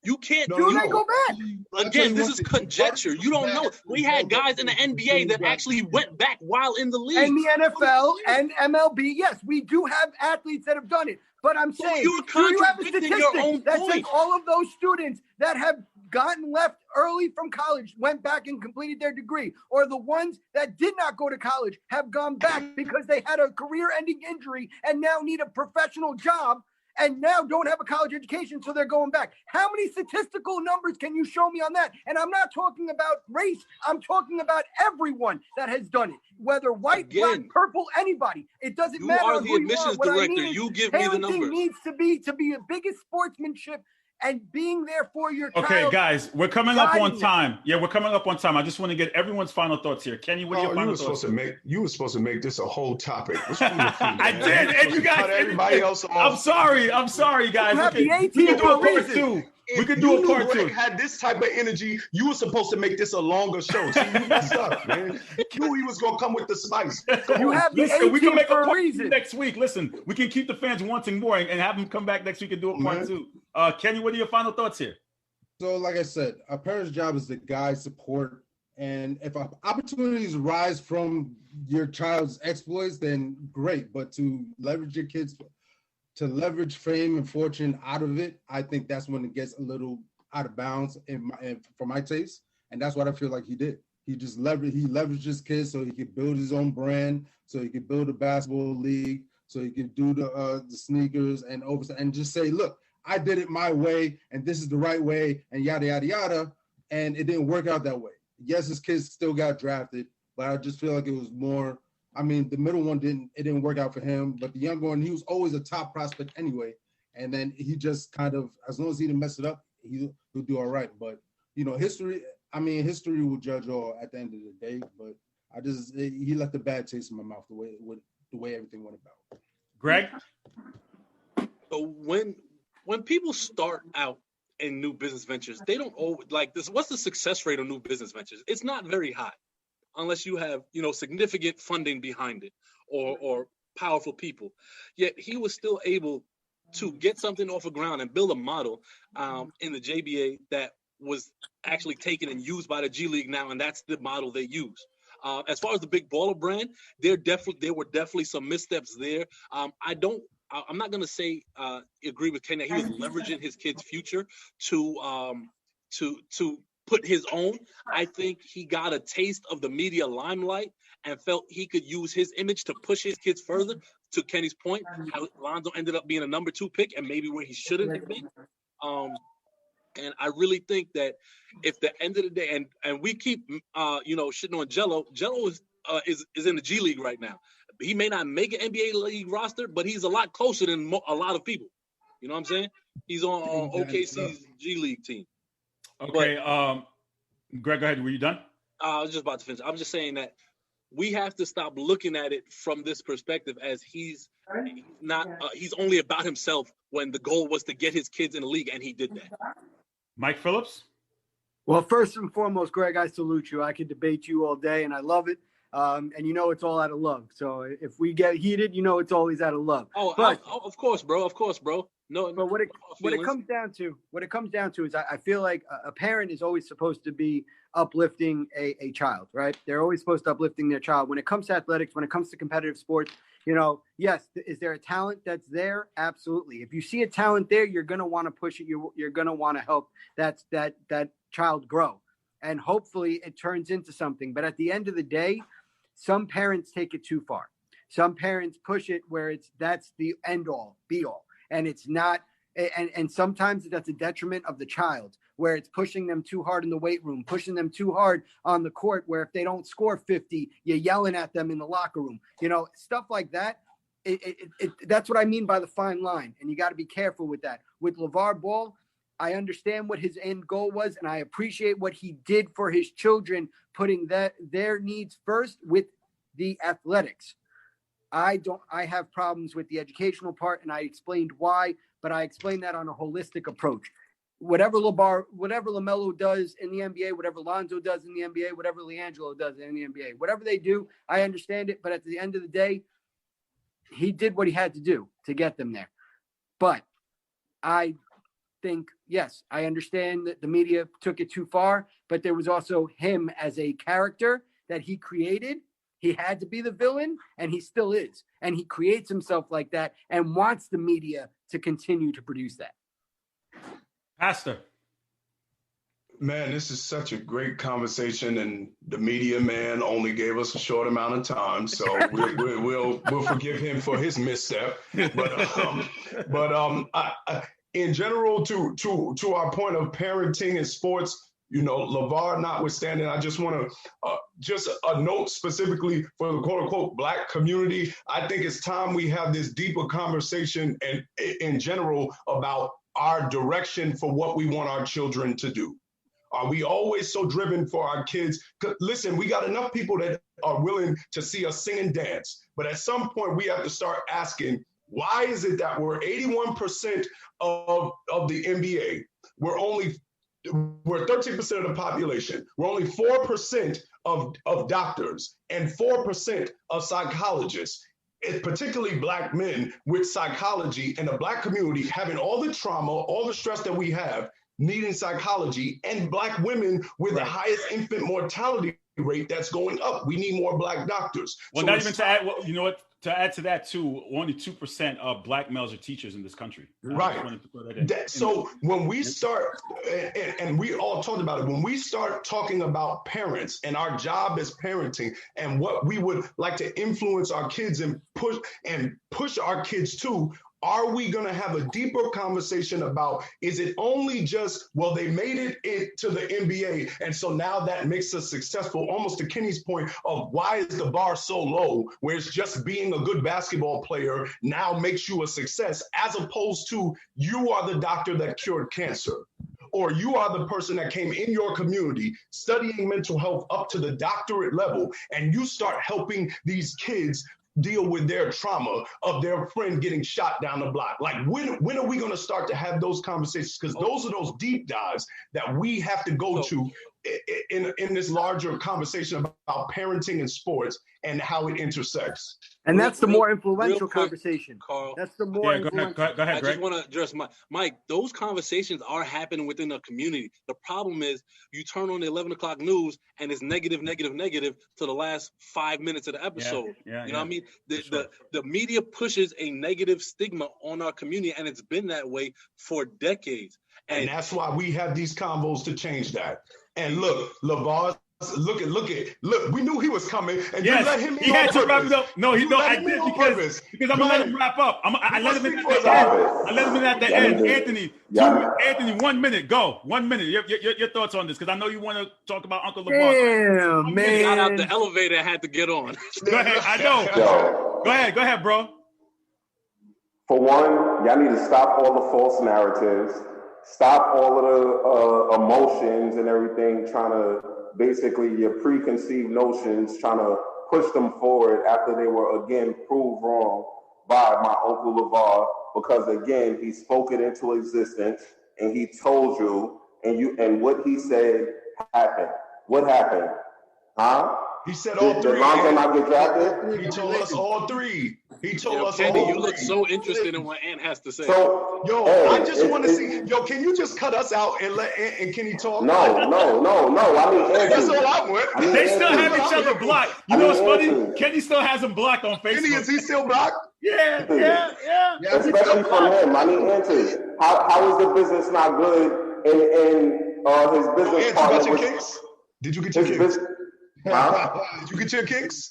[SPEAKER 5] You can't.
[SPEAKER 3] Do they go back?
[SPEAKER 5] Again, this is conjecture. You don't know. We had guys in the NBA that actually went back while in the league.
[SPEAKER 3] And the NFL and MLB, yes, we do have athletes that have done it. But I'm saying,
[SPEAKER 5] you're
[SPEAKER 3] do you have a
[SPEAKER 5] contradicting your own
[SPEAKER 3] statistic that says
[SPEAKER 5] point.
[SPEAKER 3] all of those students that have gotten left early from college went back and completed their degree, or the ones that did not go to college have gone back because they had a career-ending injury and now need a professional job and now don't have a college education, so they're going back? How many statistical numbers can you show me on that? And I'm not talking about race. I'm talking about everyone that has done it, whether white, black, purple, anybody. It doesn't matter.
[SPEAKER 5] You are the admissions
[SPEAKER 3] What I
[SPEAKER 5] director.
[SPEAKER 3] mean is
[SPEAKER 5] You give me the
[SPEAKER 3] parenting
[SPEAKER 5] numbers.
[SPEAKER 3] needs to be the biggest sportsmanship and being there for your child.
[SPEAKER 2] Okay, guys, we're coming up on
[SPEAKER 3] guiding
[SPEAKER 2] time. Yeah, we're coming up on time. I just want to get everyone's final thoughts here. Kenny, what are your final thoughts?
[SPEAKER 4] You were supposed to make this a whole topic.
[SPEAKER 2] I did, and you guys
[SPEAKER 4] cut everybody else off.
[SPEAKER 2] I'm sorry, guys.
[SPEAKER 3] You have
[SPEAKER 2] Okay,
[SPEAKER 3] the A
[SPEAKER 2] we
[SPEAKER 3] team
[SPEAKER 2] can do
[SPEAKER 3] for
[SPEAKER 2] a
[SPEAKER 3] a
[SPEAKER 2] part
[SPEAKER 3] reason.
[SPEAKER 2] two. We
[SPEAKER 7] If
[SPEAKER 2] could
[SPEAKER 7] you
[SPEAKER 2] do a
[SPEAKER 7] knew
[SPEAKER 2] part
[SPEAKER 7] Greg
[SPEAKER 2] two.
[SPEAKER 7] had this type of energy, you were supposed to make this a longer show. See, you messed up, man. You knew he was gonna come with the spice.
[SPEAKER 3] You have the
[SPEAKER 2] Listen,
[SPEAKER 3] A
[SPEAKER 2] we can
[SPEAKER 3] team
[SPEAKER 2] make
[SPEAKER 3] for
[SPEAKER 2] a
[SPEAKER 3] a
[SPEAKER 2] part two
[SPEAKER 3] reason.
[SPEAKER 2] next week. Listen, we can keep the fans wanting more and have them come back next week and do a part two. Kenny, what are your final thoughts here?
[SPEAKER 6] So, like I said, a parent's job is to guide, support, and if opportunities rise from your child's exploits, then great. But to leverage your kids, to leverage fame and fortune out of it, I think that's when it gets a little out of bounds for my taste. And that's what I feel like he did. He just leveraged his kids so he could build his own brand, so he could build a basketball league, so he could do the sneakers and just say, look, I did it my way, and this is the right way, and yada, yada, yada. And it didn't work out that way. Yes, his kids still got drafted, but I just feel like it was more, I mean, the middle one didn't work out for him, but the younger one, he was always a top prospect anyway. And then he just kind of, as long as he didn't mess it up, he'll do all right. But, you know, history will judge all at the end of the day. But he left a bad taste in my mouth the way everything went about.
[SPEAKER 2] Greg?
[SPEAKER 5] So when people start out in new business ventures, they don't always like this. What's the success rate of new business ventures? It's not very high unless you have, significant funding behind it or powerful people. Yet he was still able to get something off the ground and build a model in the JBA that was actually taken and used by the G League now, and that's the model they use. As far as the Big Baller brand, there were definitely some missteps there. I'm not going to say agree with Ken that he was leveraging his kid's future to put his own. I think he got a taste of the media limelight and felt he could use his image to push his kids further. To Kenny's point, how Lonzo ended up being a number 2 pick and maybe where he shouldn't have been. And I really think that if the end of the day, and we keep shitting on Jello is in the G League right now. He may not make an NBA league roster, but he's a lot closer than a lot of people. You know what I'm saying? He's on OKC's G League team.
[SPEAKER 2] Okay, Greg, go ahead. Were you done?
[SPEAKER 5] I was just about to finish. I'm just saying that we have to stop looking at it from this perspective as he's only about himself when the goal was to get his kids in the league, and he did that.
[SPEAKER 2] Mike Phillips?
[SPEAKER 3] Well, first and foremost, Greg, I salute you. I could debate you all day, and I love it. And it's all out of love. So if we get heated, it's always out of love.
[SPEAKER 5] But of course, bro. Of course, bro. No,
[SPEAKER 3] but what it comes down to is I feel like a parent is always supposed to be uplifting a child, right? They're always supposed to uplifting their child. When it comes to athletics, when it comes to competitive sports, yes, is there a talent that's there? Absolutely. If you see a talent there, you're going to want to push it. You're going to want to help that child grow. And hopefully it turns into something. But at the end of the day, some parents take it too far. Some parents push it where that's the end all, be all. And it's not, and sometimes that's a detriment of the child, where it's pushing them too hard in the weight room, pushing them too hard on the court, where if they don't score 50, you're yelling at them in the locker room. Stuff like that. That's what I mean by the fine line. And you got to be careful with that. With LeVar Ball, I understand what his end goal was, and I appreciate what he did for his children, putting their needs first with the athletics. I have problems with the educational part, and I explained why, but I explained that on a holistic approach. Whatever LaMelo does in the NBA, whatever Lonzo does in the NBA, whatever LiAngelo does in the NBA, whatever they do, I understand it. But at the end of the day, he did what he had to do to get them there. But I think yes, I understand that the media took it too far, but there was also him as a character that he created. He had to be the villain, and he still is. And he creates himself like that and wants the media to continue to produce that.
[SPEAKER 2] Pastor.
[SPEAKER 4] Man, this is such a great conversation, and the media man only gave us a short amount of time, so we'll forgive him for his misstep. But in general, to our point of parenting and sports, LeVar notwithstanding, I just want to just a note specifically for the quote unquote Black community. I think it's time we have this deeper conversation and in general about our direction for what we want our children to do. Are we always so driven for our kids? Listen, we got enough people that are willing to see us sing and dance. But at some point, we have to start asking, why is it that we're 81% of the NBA? We're 13% of the population. We're only 4% of doctors and 4% of psychologists. It's particularly Black men with psychology and the Black community having all the trauma, all the stress that we have, needing psychology, and Black women with the highest infant mortality rate that's going up. We need more Black doctors.
[SPEAKER 2] Well, not even to add, to add to that too, only 2% of Black males are teachers in this country.
[SPEAKER 4] Right. So when we start, and we all talked about it, when we start talking about parents and our job as parenting and what we would like to influence our kids and push our kids to, are we going to have a deeper conversation about, is it only just, well, they made it to the NBA, and so now that makes us successful, almost to Kenny's point of why is the bar so low, where it's just being a good basketball player now makes you a success, as opposed to you are the doctor that cured cancer, or you are the person that came in your community studying mental health up to the doctorate level, and you start helping these kids deal with their trauma of their friend getting shot down the block. Like, when are we going to start to have those conversations? Because those are those deep dives that we have to go to in this larger conversation about parenting and sports and how it intersects.
[SPEAKER 3] And that's the more influential conversation.
[SPEAKER 5] Carl.
[SPEAKER 3] That's the more influential.
[SPEAKER 2] Go ahead, Greg.
[SPEAKER 5] I just want to address Mike, those conversations are happening within the community. The problem is you turn on the 11 o'clock news and it's negative to the last 5 minutes of the episode. You know what I mean? The media pushes a negative stigma on our community, and it's been that way for decades.
[SPEAKER 4] And that's why we have these convos to change that. And look, LeVar, look, we knew he was coming, and you let him in.
[SPEAKER 2] He had to wrap it up. No, I did because I'm gonna let him wrap up. I let him in at the end. I let him in at the end. Anthony, 1 minute. Go. 1 minute. Your thoughts on this, because I know you want to talk about Uncle LeVar.
[SPEAKER 3] Damn, man.
[SPEAKER 5] Got out the elevator and had to get on.
[SPEAKER 2] Go ahead. I know. Go ahead, bro.
[SPEAKER 8] For one, y'all need to stop all the false narratives. Stop all of the emotions and everything, trying to basically your preconceived notions, trying to push them forward after they were again proved wrong by my Uncle LeVar, because again, he spoke it into existence and he told you, and what he said happened. What happened? Huh?
[SPEAKER 4] He said all three.
[SPEAKER 8] Did Lonzo not get drafted?
[SPEAKER 4] He told us all three. He told us
[SPEAKER 5] Kenny,
[SPEAKER 4] all
[SPEAKER 5] you
[SPEAKER 4] three.
[SPEAKER 5] look so interested in what Ant has to say.
[SPEAKER 8] So,
[SPEAKER 4] I just want to see. Can you just cut us out and let Ant and Kenny talk?
[SPEAKER 8] No. I mean,
[SPEAKER 4] that's all I want.
[SPEAKER 2] They still have each other blocked. You know what's funny? Kenny still has him blocked on Facebook.
[SPEAKER 4] Kenny, is he still blocked?
[SPEAKER 2] Yeah.
[SPEAKER 8] Especially from him. I need answers. How is the business not good in his business partner?
[SPEAKER 4] Did you get your kicks?
[SPEAKER 8] Huh?
[SPEAKER 4] Did you get your kicks?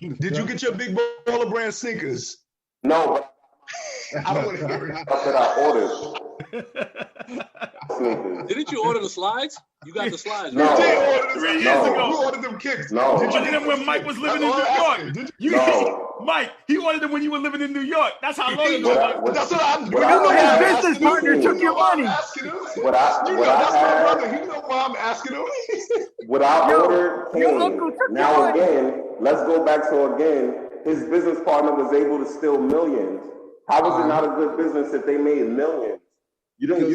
[SPEAKER 4] Did you get your big baller brand sneakers?
[SPEAKER 8] No.
[SPEAKER 4] I don't want to hear it.
[SPEAKER 8] That I ordered.
[SPEAKER 5] Didn't you order the slides? You got the slides,
[SPEAKER 8] No.
[SPEAKER 5] right?
[SPEAKER 4] You did order
[SPEAKER 2] 3 years ago.
[SPEAKER 4] You ordered them kicks.
[SPEAKER 8] No.
[SPEAKER 2] You ordered them when Mike was living in New York. Mike, he ordered them when you were living in New York. That's how long ago.
[SPEAKER 4] That's what I'm doing.
[SPEAKER 3] His business partner took your money.
[SPEAKER 4] That's my brother. He know why I'm asking him.
[SPEAKER 8] What I ordered
[SPEAKER 3] your uncle
[SPEAKER 8] came.
[SPEAKER 3] took
[SPEAKER 8] Now
[SPEAKER 3] your money.
[SPEAKER 8] again, let's go back to his business partner was able to steal millions. How was it not a good business if they made millions? You didn't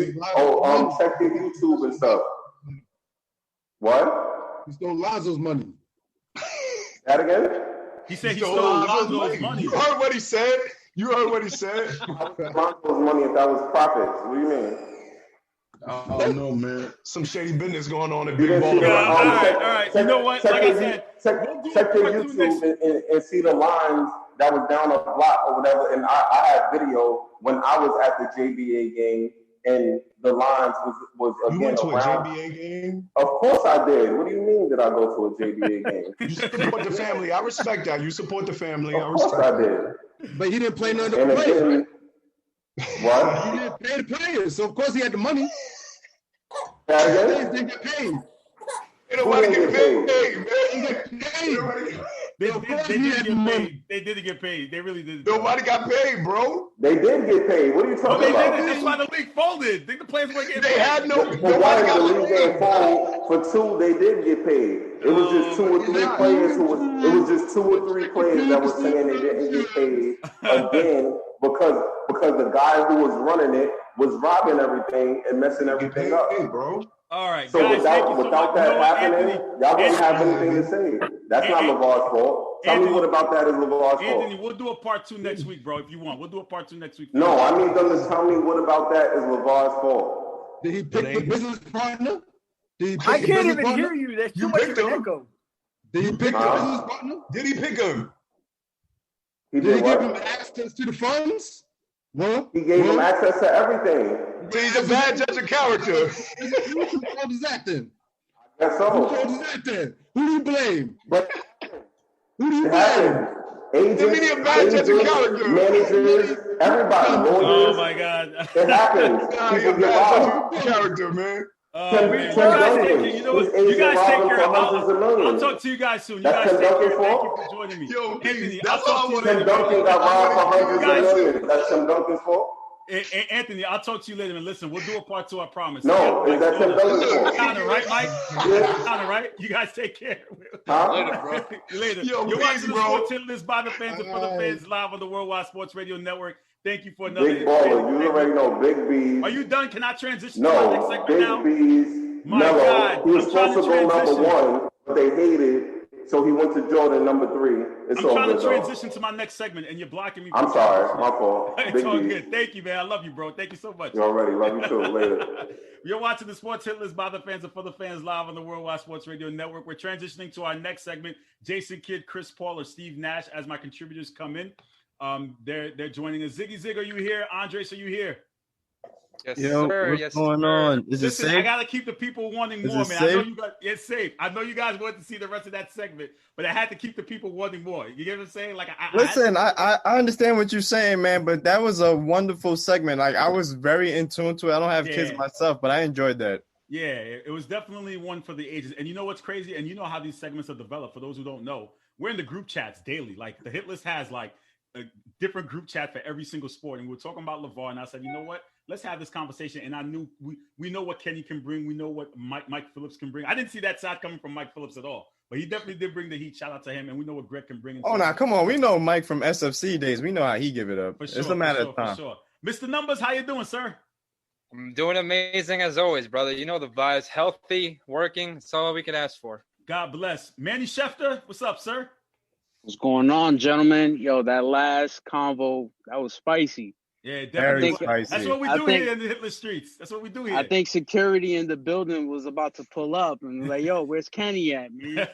[SPEAKER 8] check your YouTube and stuff. What?
[SPEAKER 6] He stole Lonzo's money.
[SPEAKER 8] That again?
[SPEAKER 2] He said he stole Lonzo's money.
[SPEAKER 4] You heard what he said? You heard what he said?
[SPEAKER 8] Broncos money if that was profits. What do you mean?
[SPEAKER 4] I don't know, man. Some shady business going on at
[SPEAKER 8] You
[SPEAKER 4] Big
[SPEAKER 8] didn't see
[SPEAKER 4] Baller.
[SPEAKER 8] the,
[SPEAKER 2] all right. You know what?
[SPEAKER 8] Check
[SPEAKER 2] Like I
[SPEAKER 8] your,
[SPEAKER 2] said,
[SPEAKER 8] check,
[SPEAKER 2] we'll do
[SPEAKER 8] check
[SPEAKER 2] a
[SPEAKER 8] your
[SPEAKER 2] part two next
[SPEAKER 8] YouTube and see the lines that was down a block or whatever. And I had video when I was at the JBA game and the lines was
[SPEAKER 4] You
[SPEAKER 8] again
[SPEAKER 4] went to a
[SPEAKER 8] around.
[SPEAKER 4] JBA game?
[SPEAKER 8] Of course I did. What do you mean did I go to a JBA game?
[SPEAKER 4] You support the family. I respect that. You support the family. I
[SPEAKER 8] Of course
[SPEAKER 4] respect
[SPEAKER 8] I did.
[SPEAKER 6] But he didn't play none of the
[SPEAKER 8] And
[SPEAKER 6] players, right?
[SPEAKER 8] again, what?
[SPEAKER 6] He didn't pay the players, so of course he had the money.
[SPEAKER 8] That
[SPEAKER 6] The
[SPEAKER 8] again?
[SPEAKER 6] players didn't get paid.
[SPEAKER 4] Ain't nobody
[SPEAKER 8] Who
[SPEAKER 4] get
[SPEAKER 8] didn't
[SPEAKER 4] paid, man.
[SPEAKER 6] They get paid.
[SPEAKER 4] Nobody-
[SPEAKER 2] They
[SPEAKER 6] Of course
[SPEAKER 2] did
[SPEAKER 6] he
[SPEAKER 2] get
[SPEAKER 6] had money.
[SPEAKER 2] paid. They did get paid. They really did.
[SPEAKER 4] Nobody got paid, bro.
[SPEAKER 8] They did get paid. What are you
[SPEAKER 2] Well,
[SPEAKER 8] talking
[SPEAKER 2] they
[SPEAKER 8] about?
[SPEAKER 2] did. That's why the league folded. Think the players weren't getting
[SPEAKER 4] They
[SPEAKER 2] paid.
[SPEAKER 4] had no.
[SPEAKER 8] For
[SPEAKER 4] Nobody
[SPEAKER 8] one, the
[SPEAKER 4] got
[SPEAKER 8] league
[SPEAKER 4] paid.
[SPEAKER 8] didn't fold. For two, they did get paid. It was just two or three players who was. It was just 2 or 3 players that was saying they didn't get paid again because the guy who was running it was robbing everything and messing everything up.
[SPEAKER 4] Hey, bro.
[SPEAKER 2] All right,
[SPEAKER 8] So
[SPEAKER 2] guys. Thank you so
[SPEAKER 8] without
[SPEAKER 2] much.
[SPEAKER 8] that
[SPEAKER 2] You know what,
[SPEAKER 8] happening,
[SPEAKER 2] Anthony?
[SPEAKER 8] y'all wouldn't have
[SPEAKER 2] Anthony,
[SPEAKER 8] anything to say. That's not
[SPEAKER 2] Anthony,
[SPEAKER 8] LeVar's fault. Tell me
[SPEAKER 2] Anthony,
[SPEAKER 8] what about that is LeVar's
[SPEAKER 2] Anthony,
[SPEAKER 8] fault.
[SPEAKER 2] we'll do a part 2 next week, bro. If you want, we'll do a part 2 next week.
[SPEAKER 8] No, I need them to tell me what about that is LeVar's fault.
[SPEAKER 6] Did he pick the business partner? Did he pick
[SPEAKER 3] I
[SPEAKER 6] the
[SPEAKER 3] can't
[SPEAKER 6] business
[SPEAKER 3] even
[SPEAKER 6] partner?
[SPEAKER 3] hear you. There's too
[SPEAKER 4] You
[SPEAKER 3] much
[SPEAKER 4] picked
[SPEAKER 3] of an
[SPEAKER 4] him.
[SPEAKER 3] echo.
[SPEAKER 6] Did he pick the business partner?
[SPEAKER 4] Did he pick him?
[SPEAKER 8] He
[SPEAKER 6] Did he
[SPEAKER 8] did
[SPEAKER 6] give him
[SPEAKER 8] what?
[SPEAKER 6] access to the funds? Well,
[SPEAKER 8] He gave him access to everything.
[SPEAKER 4] So he's a bad judge of character.
[SPEAKER 6] Who told us that then?
[SPEAKER 8] That's
[SPEAKER 6] Who told
[SPEAKER 8] all.
[SPEAKER 6] us that then? Who do you blame?
[SPEAKER 8] But
[SPEAKER 6] Who do you
[SPEAKER 8] it
[SPEAKER 6] blame?
[SPEAKER 8] happened. Agents,
[SPEAKER 4] Give me a bad judge of character.
[SPEAKER 8] managers, everybody,
[SPEAKER 2] Oh
[SPEAKER 8] lawyers.
[SPEAKER 2] my God.
[SPEAKER 8] It happens.
[SPEAKER 4] Nah, you're a
[SPEAKER 8] People get
[SPEAKER 4] bad
[SPEAKER 8] robbed.
[SPEAKER 4] judge of character, man.
[SPEAKER 8] Tim-
[SPEAKER 2] Man.
[SPEAKER 8] Tim
[SPEAKER 2] You guys
[SPEAKER 8] Duncan.
[SPEAKER 2] take care. You know what?
[SPEAKER 8] His
[SPEAKER 2] You
[SPEAKER 8] agent
[SPEAKER 2] guys
[SPEAKER 8] robbed
[SPEAKER 2] take
[SPEAKER 8] him
[SPEAKER 2] care.
[SPEAKER 8] for hundreds of
[SPEAKER 2] I'll
[SPEAKER 8] millions.
[SPEAKER 2] talk to you guys soon. You
[SPEAKER 8] That's
[SPEAKER 2] guys
[SPEAKER 8] Tim
[SPEAKER 2] take care.
[SPEAKER 8] Duncan's
[SPEAKER 2] Thank
[SPEAKER 8] fault?
[SPEAKER 2] you for joining me.
[SPEAKER 4] Yo,
[SPEAKER 2] Anthony,
[SPEAKER 4] that's
[SPEAKER 2] I'll talk
[SPEAKER 4] all
[SPEAKER 2] to you
[SPEAKER 4] I
[SPEAKER 2] later.
[SPEAKER 8] Tim Duncan got robbed for hundreds
[SPEAKER 2] Guys,
[SPEAKER 8] of millions. That's Tim Duncan's fault?
[SPEAKER 2] Anthony, I'll talk to you later. And listen, we'll do a part 2, I promise.
[SPEAKER 8] No, is that Tim Duncan's fault?
[SPEAKER 2] Counter, right, Mike?
[SPEAKER 8] Yeah.
[SPEAKER 2] Counter, right? You guys take care.
[SPEAKER 8] Huh?
[SPEAKER 5] Later, bro.
[SPEAKER 2] Later.
[SPEAKER 4] Yo,
[SPEAKER 2] You're
[SPEAKER 4] peace,
[SPEAKER 2] watching the
[SPEAKER 4] bro.
[SPEAKER 2] Sports Hit List by the fans and for the fans live on the Worldwide Sports Radio Network. Thank you for another.
[SPEAKER 8] Big baller. You already know Big B's.
[SPEAKER 2] Are you done? Can I transition to my next
[SPEAKER 8] No,
[SPEAKER 2] segment
[SPEAKER 8] Big
[SPEAKER 2] now?
[SPEAKER 8] B's.
[SPEAKER 2] My
[SPEAKER 8] Mellow.
[SPEAKER 2] God,
[SPEAKER 8] He was
[SPEAKER 2] I'm trying
[SPEAKER 8] supposed
[SPEAKER 2] to
[SPEAKER 8] to go
[SPEAKER 2] transition.
[SPEAKER 8] number 1, but they hated, so he went to Jordan number 3. It's
[SPEAKER 2] I'm
[SPEAKER 8] all
[SPEAKER 2] trying
[SPEAKER 8] good
[SPEAKER 2] to
[SPEAKER 8] though.
[SPEAKER 2] transition to my next segment, and you're blocking me.
[SPEAKER 8] I'm sorry, my fault.
[SPEAKER 2] It's
[SPEAKER 8] Big
[SPEAKER 2] all
[SPEAKER 8] B's.
[SPEAKER 2] good. Thank you, man. I love you, bro. Thank you so much.
[SPEAKER 8] You already love you too. Later.
[SPEAKER 2] You're watching the Sports Hit List by the fans and for the fans live on the Worldwide Sports Radio Network. We're transitioning to our next segment. Jason Kidd, Chris Paul, or Steve Nash as my contributors come in. They're joining us. Ziggy Zig, are you here? Andres, are you here?
[SPEAKER 9] Yes,
[SPEAKER 10] Yo,
[SPEAKER 9] sir.
[SPEAKER 10] what's
[SPEAKER 9] Yes,
[SPEAKER 10] going
[SPEAKER 9] sir.
[SPEAKER 10] on? Is it
[SPEAKER 2] Listen, I
[SPEAKER 10] safe?
[SPEAKER 2] gotta keep the people wanting
[SPEAKER 10] Is
[SPEAKER 2] more,
[SPEAKER 10] it
[SPEAKER 2] man. I know
[SPEAKER 10] safe?
[SPEAKER 2] you guys. It's safe. I know you guys want to see the rest of that segment, but I had to keep the people wanting more. You get what I'm saying? Like,
[SPEAKER 10] Listen, I understand what you're saying, man, but that was a wonderful segment. Like, I was very in tune to it. I don't have kids
[SPEAKER 2] Yeah.
[SPEAKER 10] myself, but I enjoyed that.
[SPEAKER 2] Yeah, it was definitely one for the ages. And you know what's crazy? And you know how these segments are developed. For those who don't know, we're in the group chats daily. Like, the Hit List has like a different group chat for every single sport. And we were talking about LeVar, and I said, you know what? Let's have this conversation. And I knew we know what Kenny can bring. We know what Mike Phillips can bring. I didn't see that side coming from Mike Phillips at all, but he definitely did bring the heat. Shout out to him. And we know what Greg can bring.
[SPEAKER 10] Oh, now, come on. We know Mike from SFC days. We know how he give it up.
[SPEAKER 2] For sure,
[SPEAKER 10] It's a matter
[SPEAKER 2] for
[SPEAKER 10] of time.
[SPEAKER 2] sure. Mr. Numbers, how you doing, sir?
[SPEAKER 9] I'm doing amazing as always, brother. You know the vibes, healthy, working. That's all we can ask for.
[SPEAKER 2] God bless. Manny Schefter, what's up, sir?
[SPEAKER 11] What's going on, gentlemen? Yo, that last convo, that was spicy.
[SPEAKER 2] Yeah,
[SPEAKER 10] Very
[SPEAKER 2] definitely.
[SPEAKER 10] spicy.
[SPEAKER 2] That's what we
[SPEAKER 11] I
[SPEAKER 2] do
[SPEAKER 11] think-
[SPEAKER 2] here in the Hit List streets. That's what we do here.
[SPEAKER 11] I think security in the building was about to pull up and was like, yo, where's Kenny at, man?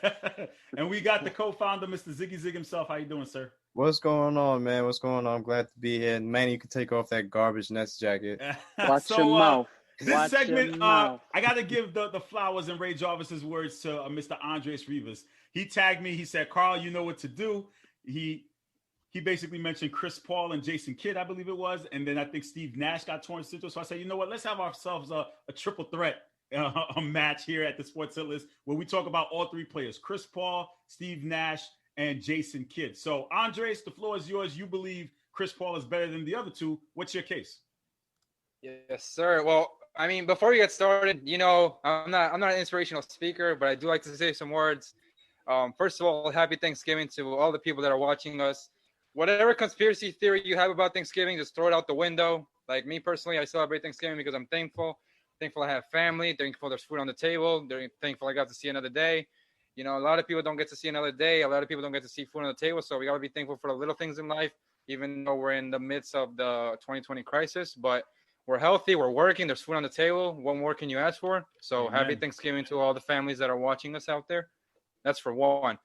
[SPEAKER 2] And we got the co-founder, Mr. Ziggy Zig himself. How you doing, sir?
[SPEAKER 10] What's going on, man? What's going on? I'm glad to be here. Man, you can take off that garbage Nets jacket.
[SPEAKER 11] Watch
[SPEAKER 2] So,
[SPEAKER 11] your mouth.
[SPEAKER 2] This
[SPEAKER 11] Watch your
[SPEAKER 2] segment,
[SPEAKER 11] mouth.
[SPEAKER 2] I got to give the flowers and Ray Jarvis's words to Mr. Andres Rivas. He tagged me. He said, Carl, you know what to do. He basically mentioned Chris Paul and Jason Kidd, I believe it was. And then I think Steve Nash got torn into. So I said, you know what? Let's have ourselves a triple threat a match here at the Sports Hit List where we talk about all three players, Chris Paul, Steve Nash, and Jason Kidd. So, Andres, the floor is yours. You believe Chris Paul is better than the other two. What's your case?
[SPEAKER 9] Yes, sir. Well, I mean, before we get started, you know, I'm not an inspirational speaker, but I do like to say some words. First of all, happy Thanksgiving to all the people that are watching us. Whatever conspiracy theory you have about Thanksgiving, just throw it out the window. Like me personally, I celebrate Thanksgiving because I'm thankful. Thankful I have family. Thankful there's food on the table. Thankful I got to see another day. You know, a lot of people don't get to see another day. A lot of people don't get to see food on the table. So we got to be thankful for the little things in life. even though we're in the midst of the 2020 crisis. But we're healthy, we're working, there's food on the table. What more can you ask for? So
[SPEAKER 2] Amen.
[SPEAKER 9] Happy Thanksgiving to all the families that are watching us out there. That's for one.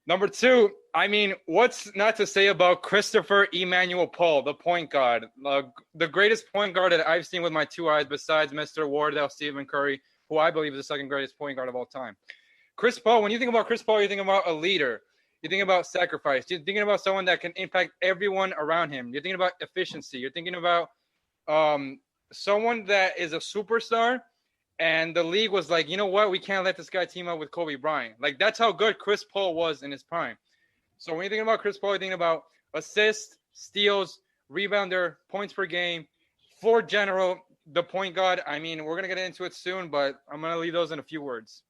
[SPEAKER 9] Number two, I mean, what's not to say about Christopher Emmanuel Paul, the point guard, the greatest point guard that I've seen with my two eyes besides Mr. Wardell Stephen Curry, who I believe is the second greatest point guard of all time. Chris Paul, when you think about Chris Paul, you think about a leader. You think about sacrifice. You're thinking about someone that can impact everyone around him. You're thinking about efficiency. You're thinking about someone that is a superstar, and the league was like, you know what? We can't let this guy team up with Kobe Bryant. Like, that's how good Chris Paul was in his prime. So when you think about Chris Paul, you think about assists, steals, rebounder, points per game, floor general, the point guard. I mean, we're going to get into it soon, but I'm going to leave those in a few words.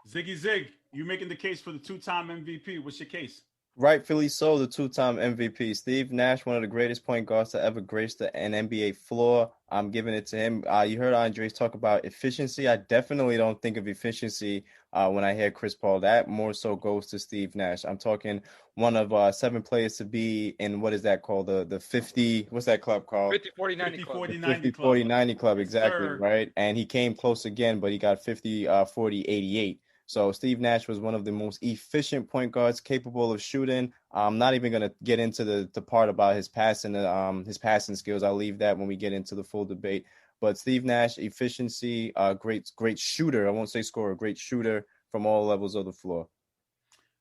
[SPEAKER 2] Ziggy Zig, you making the case for the two-time MVP. What's your case?
[SPEAKER 10] Rightfully so, the two-time MVP. Steve Nash, one of the greatest point guards to ever grace an NBA floor. I'm giving it to him. You heard Andres talk about efficiency. I definitely don't think of efficiency when I hear Chris Paul. That more so goes to Steve Nash. I'm talking one of 7 players to be in, what is that called? The 50, what's that club called?
[SPEAKER 9] 50-40-90 club.
[SPEAKER 10] 50-40-90 club, exactly,
[SPEAKER 2] Sir.
[SPEAKER 10] right? And he came close again, but he got 50-40-88. So Steve Nash was one of the most efficient point guards, capable of shooting. I'm not even going to get into the part about his passing skills. I'll leave that when we get into the full debate. But Steve Nash, efficiency, great shooter. I won't say scorer, great shooter from all levels of the floor.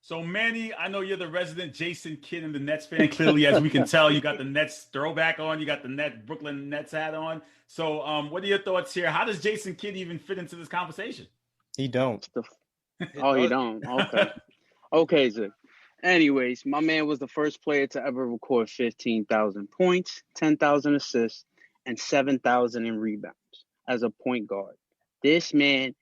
[SPEAKER 2] So, Manny, I know you're the resident Jason Kidd and the Nets fan. Clearly, as we can tell, you got the Nets throwback on. You got the Brooklyn Nets hat on. So, what are your thoughts here? How does Jason Kidd even fit into this conversation?
[SPEAKER 10] He don't.
[SPEAKER 11] Oh, you don't? Okay. Okay, Zig. Anyways, my man was the first player to ever record 15,000 points, 10,000 assists, and 7,000 in rebounds as a point guard. This man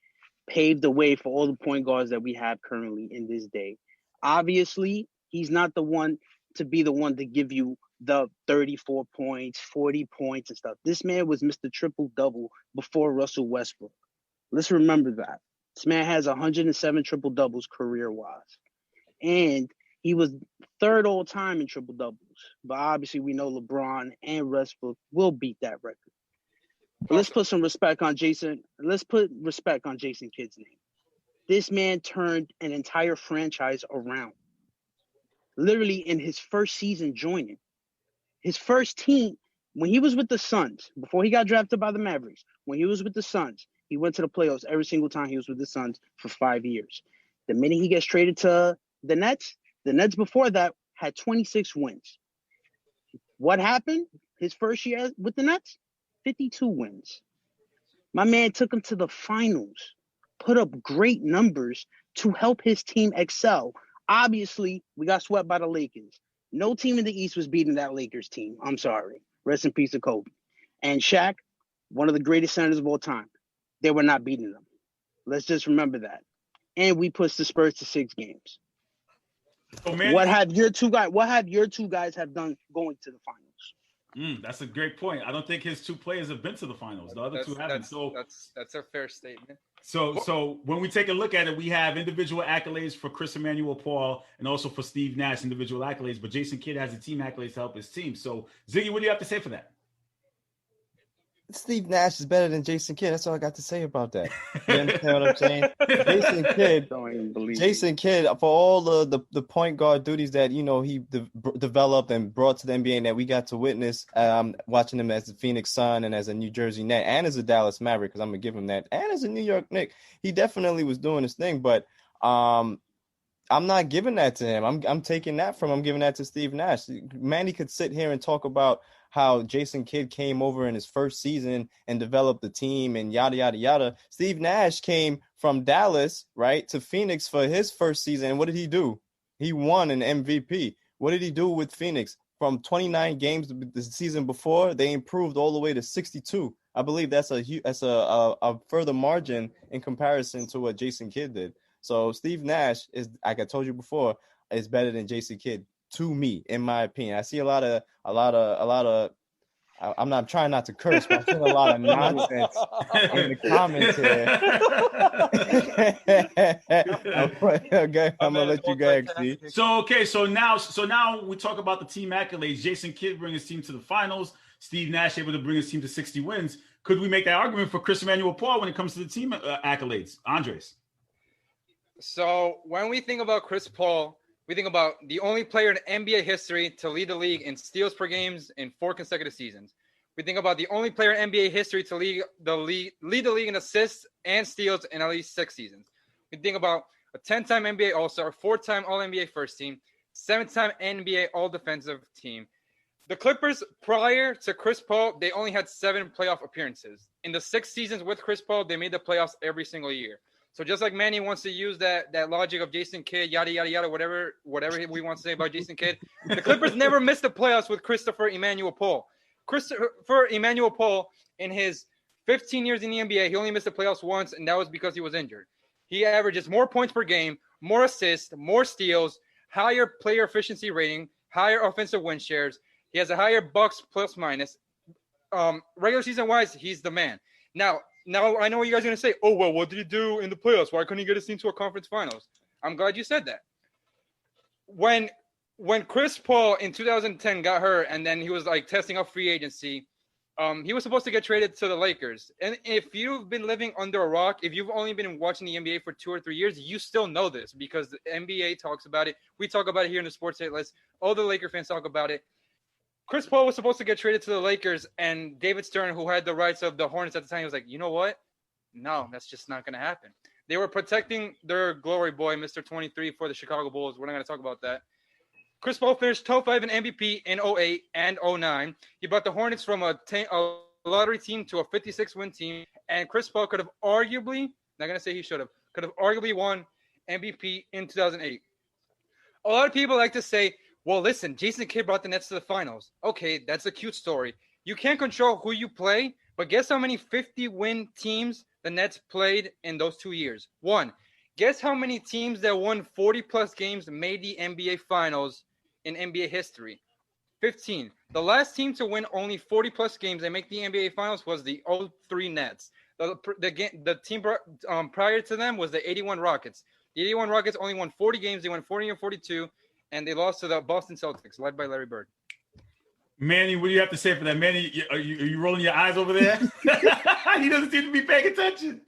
[SPEAKER 11] paved the way for all the point guards that we have currently in this day. Obviously, he's not the one to be the one to give you the 34 points, 40 points and stuff. This man was Mr. Triple-Double before Russell Westbrook. Let's remember that. This man has 107 triple-doubles career-wise. And he was third all-time in triple-doubles. But obviously, we know LeBron and Westbrook will beat that record. But let's put some respect on Jason. Let's put respect on Jason Kidd's name. This man turned an entire franchise around. Literally in his first season joining. His first team, when he was with the Suns, before he got drafted by the Mavericks, when he was with the Suns, he went to the playoffs every single time he was with the Suns for 5 years. The minute he gets traded to the Nets before that had 26 wins. What happened his first year with the Nets? 52 wins. My man took him to the finals, put up great numbers to help his team excel. Obviously, we got swept by the Lakers. No team in the East was beating that Lakers team. I'm sorry. Rest in peace to Kobe. And Shaq, one of the greatest centers of all time. They were not beating them. Let's just remember that. And we pushed the Spurs to 6 games.
[SPEAKER 2] So, Manny,
[SPEAKER 11] What have your two guys have done going to the finals?
[SPEAKER 2] That's a great point. I don't think his two players have been to the finals. The other two haven't. So
[SPEAKER 9] that's a fair statement.
[SPEAKER 2] So when we take a look at it, we have individual accolades for Chris Emmanuel Paul and also for Steve Nash, individual accolades. But Jason Kidd has a team accolades to help his team. So Ziggy, what do you have to say for that?
[SPEAKER 10] Steve Nash is better than Jason Kidd. That's all I got to say about that. You understand what I'm saying? Jason Kidd, for all the point guard duties that, you know, he developed and brought to the NBA and that we got to witness, watching him as a Phoenix Sun and as a New Jersey Net and as a Dallas Maverick, because I'm going to give him that, and as a New York Knick, he definitely was doing his thing. But I'm not giving that to him. I'm taking that from him. I'm giving that to Steve Nash. Manny could sit here and talk about how Jason Kidd came over in his first season and developed the team and yada, yada, yada. Steve Nash came from Dallas, right, to Phoenix for his first season. And what did he do? He won an MVP. What did he do with Phoenix? From 29 games the season before, they improved all the way to 62. I believe that's a further margin in comparison to what Jason Kidd did. So Steve Nash is, like I told you before, is better than Jason Kidd to me, in my opinion. I see a lot of I'm not trying not to curse, but I'm seeing a lot of nonsense in the comments here. I'm gonna let you go, XC.
[SPEAKER 2] So now we talk about the team accolades. Jason Kidd bringing his team to the finals. Steve Nash able to bring his team to 60 wins. Could we make that argument for Chris Emmanuel Paul when it comes to the team accolades? Andres.
[SPEAKER 9] So when we think about Chris Paul, we think about the only player in NBA history to lead the league in steals per games in 4 consecutive seasons. We think about the only player in NBA history to lead the league in assists and steals in at least 6 seasons. We think about a 10-time NBA All-Star, 4-time All-NBA first team, 7-time NBA All-Defensive team. The Clippers, prior to Chris Paul, they only had 7 playoff appearances. In the 6 seasons with Chris Paul, they made the playoffs every single year. So just like Manny wants to use that logic of Jason Kidd, yada, yada, yada, whatever we want to say about Jason Kidd, the Clippers never missed the playoffs with Christopher Emmanuel Paul. Christopher Emmanuel Paul, in his 15 years in the NBA, he only missed the playoffs once, and that was because he was injured. He averages more points per game, more assists, more steals, higher player efficiency rating, higher offensive win shares. He has a higher Bucks plus minus. Regular season-wise, he's the man. Now, I know what you guys are going to say. Oh, well, what did he do in the playoffs? Why couldn't he get his team to a conference finals? I'm glad you said that. When Chris Paul in 2010 got hurt and then he was like testing out free agency, he was supposed to get traded to the Lakers. And if you've been living under a rock, if you've only been watching the NBA for 2 or 3 years, you still know this because the NBA talks about it. We talk about it here in the Sports Hit List. All the Laker fans talk about it. Chris Paul was supposed to get traded to the Lakers, and David Stern, who had the rights of the Hornets at the time, he was like, you know what? No, that's just not going to happen. They were protecting their glory boy, Mr. 23, for the Chicago Bulls. We're not going to talk about that. Chris Paul finished top 5 in MVP in 08 and 09. He brought the Hornets from a lottery team to a 56-win team, and Chris Paul could have arguably, not going to say he should have, could have arguably won MVP in 2008. A lot of people like to say, well, listen, Jason Kidd brought the Nets to the finals. Okay, that's a cute story. You can't control who you play, but guess how many 50-win teams the Nets played in those 2 years? 1. Guess how many teams that won 40-plus games made the NBA Finals in NBA history? 15. The last team to win only 40-plus games and make the NBA Finals was the 03 Nets. The team prior to them was the 81 Rockets. The 81 Rockets only won 40 games. They won 40 and 42. And they lost to the Boston Celtics, led by Larry Bird.
[SPEAKER 2] Manny, what do you have to say for that? Manny, are you rolling your eyes over there? He doesn't seem to be paying attention.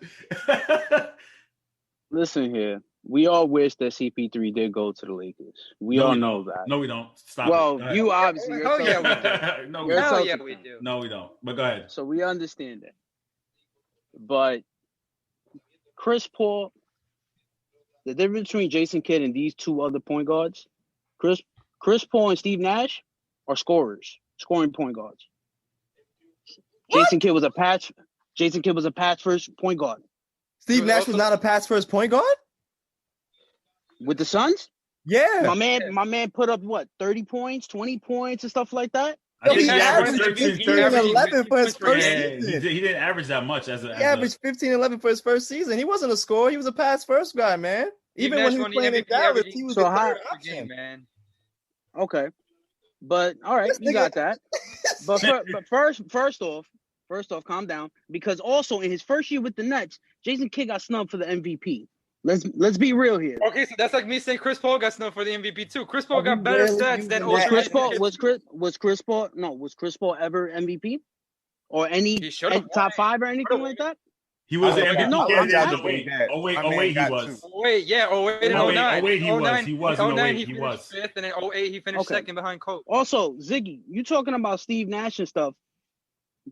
[SPEAKER 11] Listen here. We all wish that CP3 did go to the Lakers. We all know that.
[SPEAKER 2] No, we don't. Stop.
[SPEAKER 11] Well, you obviously.
[SPEAKER 9] Hell yeah, we do.
[SPEAKER 2] No,
[SPEAKER 9] we do.
[SPEAKER 2] No, we don't. But go ahead.
[SPEAKER 11] So we understand that. But Chris Paul, the difference between Jason Kidd and these 2 other point guards, Chris Paul and Steve Nash are scorers, scoring point guards.
[SPEAKER 10] What?
[SPEAKER 11] Jason Kidd was a pass first point guard.
[SPEAKER 10] Steve Nash was not a pass first point guard?
[SPEAKER 11] With the Suns?
[SPEAKER 10] Yeah.
[SPEAKER 11] My man put up what, 30 points, 20 points and stuff like that?
[SPEAKER 10] He averaged 15 and 11 for his first season.
[SPEAKER 2] He didn't average that much. He
[SPEAKER 10] averaged 15 and 11 for his first season. He wasn't a scorer. He was a pass first guy, man. Even when he was playing in Dallas, he was the third option.
[SPEAKER 9] Man.
[SPEAKER 11] Okay. But all right, you got that. But first off, calm down. Because also in his first year with the Nets, Jason Kidd got snubbed for the MVP. Let's be real here.
[SPEAKER 9] Okay, so that's like me saying Chris Paul got snubbed for the MVP too. Chris Paul got better stats than
[SPEAKER 11] Chris Paul. Was Chris Paul ever MVP or any top 5 or anything like that?
[SPEAKER 2] He was the MVP.
[SPEAKER 11] No,
[SPEAKER 2] he was.
[SPEAKER 9] 08 and 09.
[SPEAKER 2] 08 he was.
[SPEAKER 9] 09 he finished 5th, and in 08 he finished 2nd behind Kobe.
[SPEAKER 11] Also, Ziggy, you talking about Steve Nash and stuff.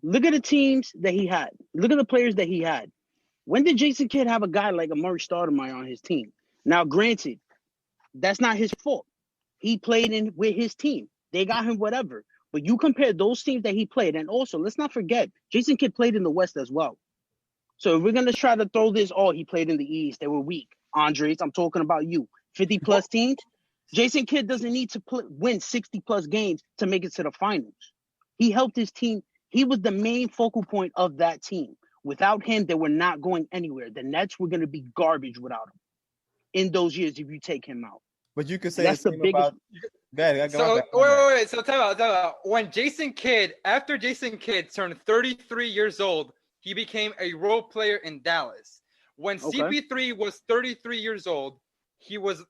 [SPEAKER 11] Look at the teams that he had. Look at the players that he had. When did Jason Kidd have a guy like a Murray Stoudemire on his team? Now, granted, that's not his fault. He played with his team. They got him whatever. But you compare those teams that he played, and also, let's not forget, Jason Kidd played in the West as well. So if we're going to try to throw this, he played in the East. They were weak. Andres, I'm talking about you. 50-plus teams. Jason Kidd doesn't need to win 60-plus games to make it to the finals. He helped his team. He was the main focal point of that team. Without him, they were not going anywhere. The Nets were going to be garbage without him in those years if you take him out.
[SPEAKER 10] But you could say the same about Go ahead.
[SPEAKER 9] So wait. So time out. When Jason Kidd, after Jason Kidd turned 33 years old, he became a role player in Dallas. When CP3 was 33 years old, he was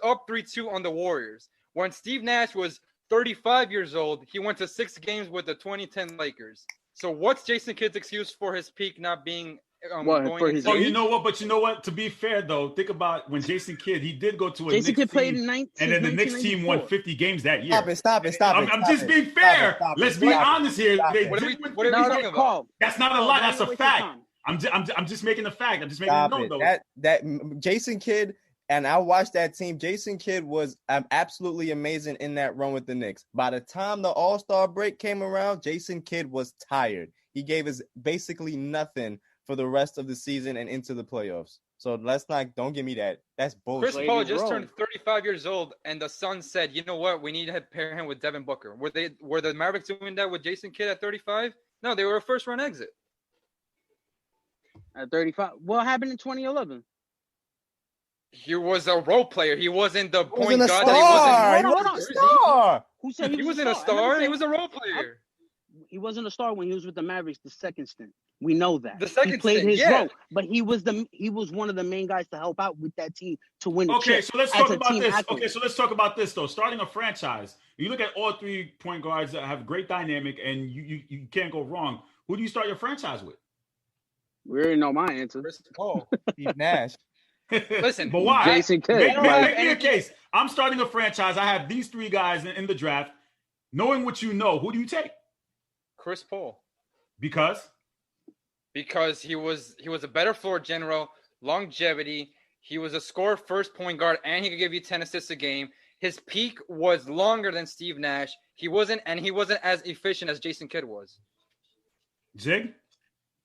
[SPEAKER 9] up 3-2 on the Warriors. When Steve Nash was 35 years old, he went to 6 games with the 2010 Lakers. So what's Jason Kidd's excuse for his peak not being going into?
[SPEAKER 2] Oh, you know what? But you know what? To be fair, though, think about when Jason Kidd, he did go to a
[SPEAKER 11] Jason
[SPEAKER 2] Knicks
[SPEAKER 11] Kidd played
[SPEAKER 2] team,
[SPEAKER 11] in 19,
[SPEAKER 2] and then the Knicks team won 50 games that year.
[SPEAKER 10] Stop it.
[SPEAKER 2] I'm just being fair. Let's be honest here.
[SPEAKER 9] What are we talking about?
[SPEAKER 2] That's not a lie. That's a fact. I'm just making a fact. I'm just making a note, though.
[SPEAKER 10] That Jason Kidd, and I watched that team. Jason Kidd was absolutely amazing in that run with the Knicks. By the time the All-Star break came around, Jason Kidd was tired. He gave us basically nothing for the rest of the season and into the playoffs. So don't give me that. That's bullshit.
[SPEAKER 9] Chris Paul just turned 35 years old, and the Suns said, you know what? We need to pair him with Devin Booker. Were the Mavericks doing that with Jason Kidd at 35? No, they were a first-round exit.
[SPEAKER 11] At 35. What happened in 2011?
[SPEAKER 9] He was a role player. He wasn't the point guard.
[SPEAKER 10] He wasn't a star.
[SPEAKER 11] Who said
[SPEAKER 9] he wasn't a star? He was a role player.
[SPEAKER 11] He wasn't a star when he was with the Mavericks the second stint. We know that.
[SPEAKER 9] The second
[SPEAKER 11] he played
[SPEAKER 9] stint,
[SPEAKER 11] his
[SPEAKER 9] yeah.
[SPEAKER 11] role, but he was one of the main guys to help out with that team to win the
[SPEAKER 2] Okay,
[SPEAKER 11] chip
[SPEAKER 2] so let's
[SPEAKER 11] as
[SPEAKER 2] talk
[SPEAKER 11] a
[SPEAKER 2] about
[SPEAKER 11] team
[SPEAKER 2] this.
[SPEAKER 11] athlete.
[SPEAKER 2] Okay, so let's talk about this though. Starting a franchise, you look at all 3 point guards that have great dynamic, and you can't go wrong. Who do you start your franchise with?
[SPEAKER 11] We already know my answer.
[SPEAKER 9] Chris Paul.
[SPEAKER 10] Steve Nash.
[SPEAKER 9] Listen,
[SPEAKER 2] but why?
[SPEAKER 11] Jason Kidd.
[SPEAKER 2] Make me a case. I'm starting a franchise. I have these 3 guys in the draft. Knowing what you know, who do you take?
[SPEAKER 9] Chris Paul.
[SPEAKER 2] Because
[SPEAKER 9] he was a better floor general, longevity. He was a scorer, first point guard, and he could give you 10 assists a game. His peak was longer than Steve Nash. He wasn't as efficient as Jason Kidd was.
[SPEAKER 2] Jig?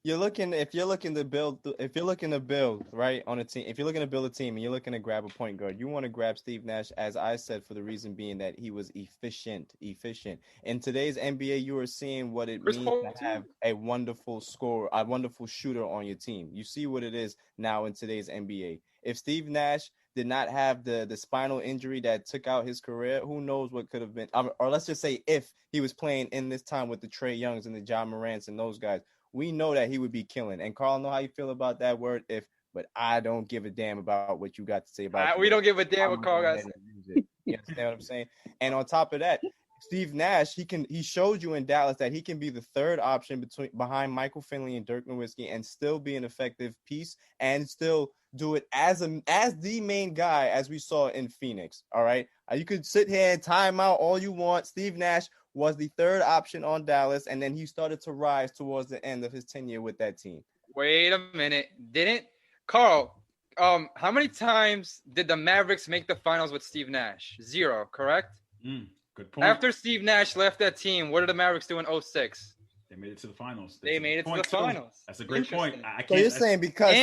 [SPEAKER 10] If you're looking to build right on a team, if you're looking to build a team and you're looking to grab a point guard, you want to grab Steve Nash, as I said, for the reason being that he was efficient. In today's NBA, you are seeing what it means to have a wonderful scorer, a wonderful shooter on your team. You see what it is now in today's NBA. If Steve Nash did not have the spinal injury that took out his career, who knows what could have been, or let's just say if he was playing in this time with the Trae Youngs and the Ja Morants and those guys, we know that he would be killing. And Carl, know how you feel about that word, but I don't give a damn about what you got to say about it.
[SPEAKER 9] We don't give a damn what Carl got to say.
[SPEAKER 10] You understand what I'm saying? And on top of that, Steve Nash, he showed you in Dallas that he can be the third option behind Michael Finley and Dirk Nowitzki and still be an effective piece and still do it as the main guy, as we saw in Phoenix. All right. You could sit here and time out all you want. Steve Nash was the third option on Dallas, and then he started to rise towards the end of his tenure with that team.
[SPEAKER 9] Wait a minute. Carl, how many times did the Mavericks make the finals with Steve Nash? 0, correct?
[SPEAKER 2] Good point.
[SPEAKER 9] After Steve Nash left that team, what did the Mavericks do in 2006?
[SPEAKER 2] They made it to the finals.
[SPEAKER 9] They made it to the finals.
[SPEAKER 2] That's a great point.
[SPEAKER 10] So you're saying because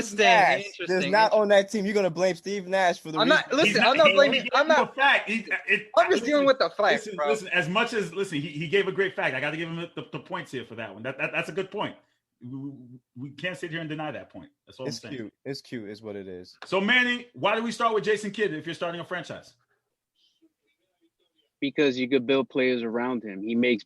[SPEAKER 10] Steve Nash is not on that team, you're gonna blame Steve Nash for the reason?
[SPEAKER 9] I'm not blaming. I'm not.
[SPEAKER 2] Fact.
[SPEAKER 9] I'm just dealing with the facts, bro.
[SPEAKER 2] Listen. As much as he gave a great fact. I got to give him the points here for that one. That's a good point. We can't sit here and deny that point. That's all I'm saying.
[SPEAKER 10] Cute. It's cute, is what it is.
[SPEAKER 2] So Manny, why do we start with Jason Kidd if you're starting a franchise?
[SPEAKER 11] Because you could build players around him. He makes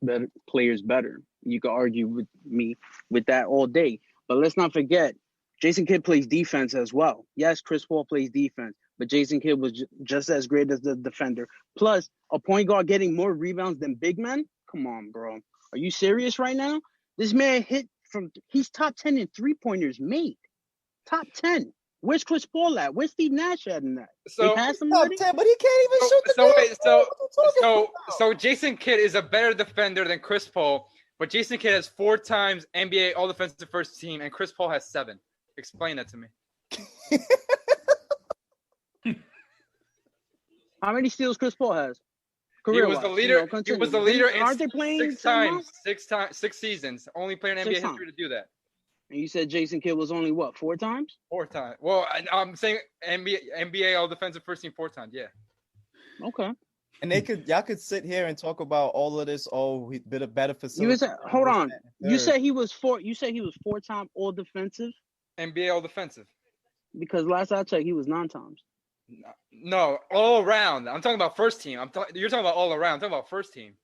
[SPEAKER 11] players better. You could argue with me with that all day. But let's not forget, Jason Kidd plays defense as well. Yes, Chris Paul plays defense, but Jason Kidd was just as great as the defender. Plus, a point guard getting more rebounds than big men? Come on, bro. Are you serious right now? This man he's top 10 in three-pointers made. Top 10. Where's Chris Paul at? Where's Steve Nash at in that?
[SPEAKER 9] So,
[SPEAKER 11] they passed him already?
[SPEAKER 10] 10, but he can't even shoot the
[SPEAKER 9] So Jason Kidd is a better defender than Chris Paul, but Jason Kidd has 4 times NBA All-Defensive First Team, and Chris Paul has 7. Explain that to me.
[SPEAKER 11] How many steals Chris Paul has?
[SPEAKER 9] He was the leader. He was the leader in
[SPEAKER 11] Aren't they playing
[SPEAKER 9] 6 seasons. Only player in NBA history to do that.
[SPEAKER 11] And you said Jason Kidd was only what, 4 times?
[SPEAKER 9] 4 times. Well, I'm saying NBA All Defensive First Team 4 times. Yeah.
[SPEAKER 11] Okay.
[SPEAKER 10] And y'all could sit here and talk about all of this. Oh, he bit a better facility.
[SPEAKER 11] Hold on. You said he was 4. You said he was 4-time All Defensive.
[SPEAKER 9] NBA All Defensive.
[SPEAKER 11] Because last I checked, he was 9 times.
[SPEAKER 9] No, all around. I'm talking about first team. You're talking about all around. I'm talking about first team.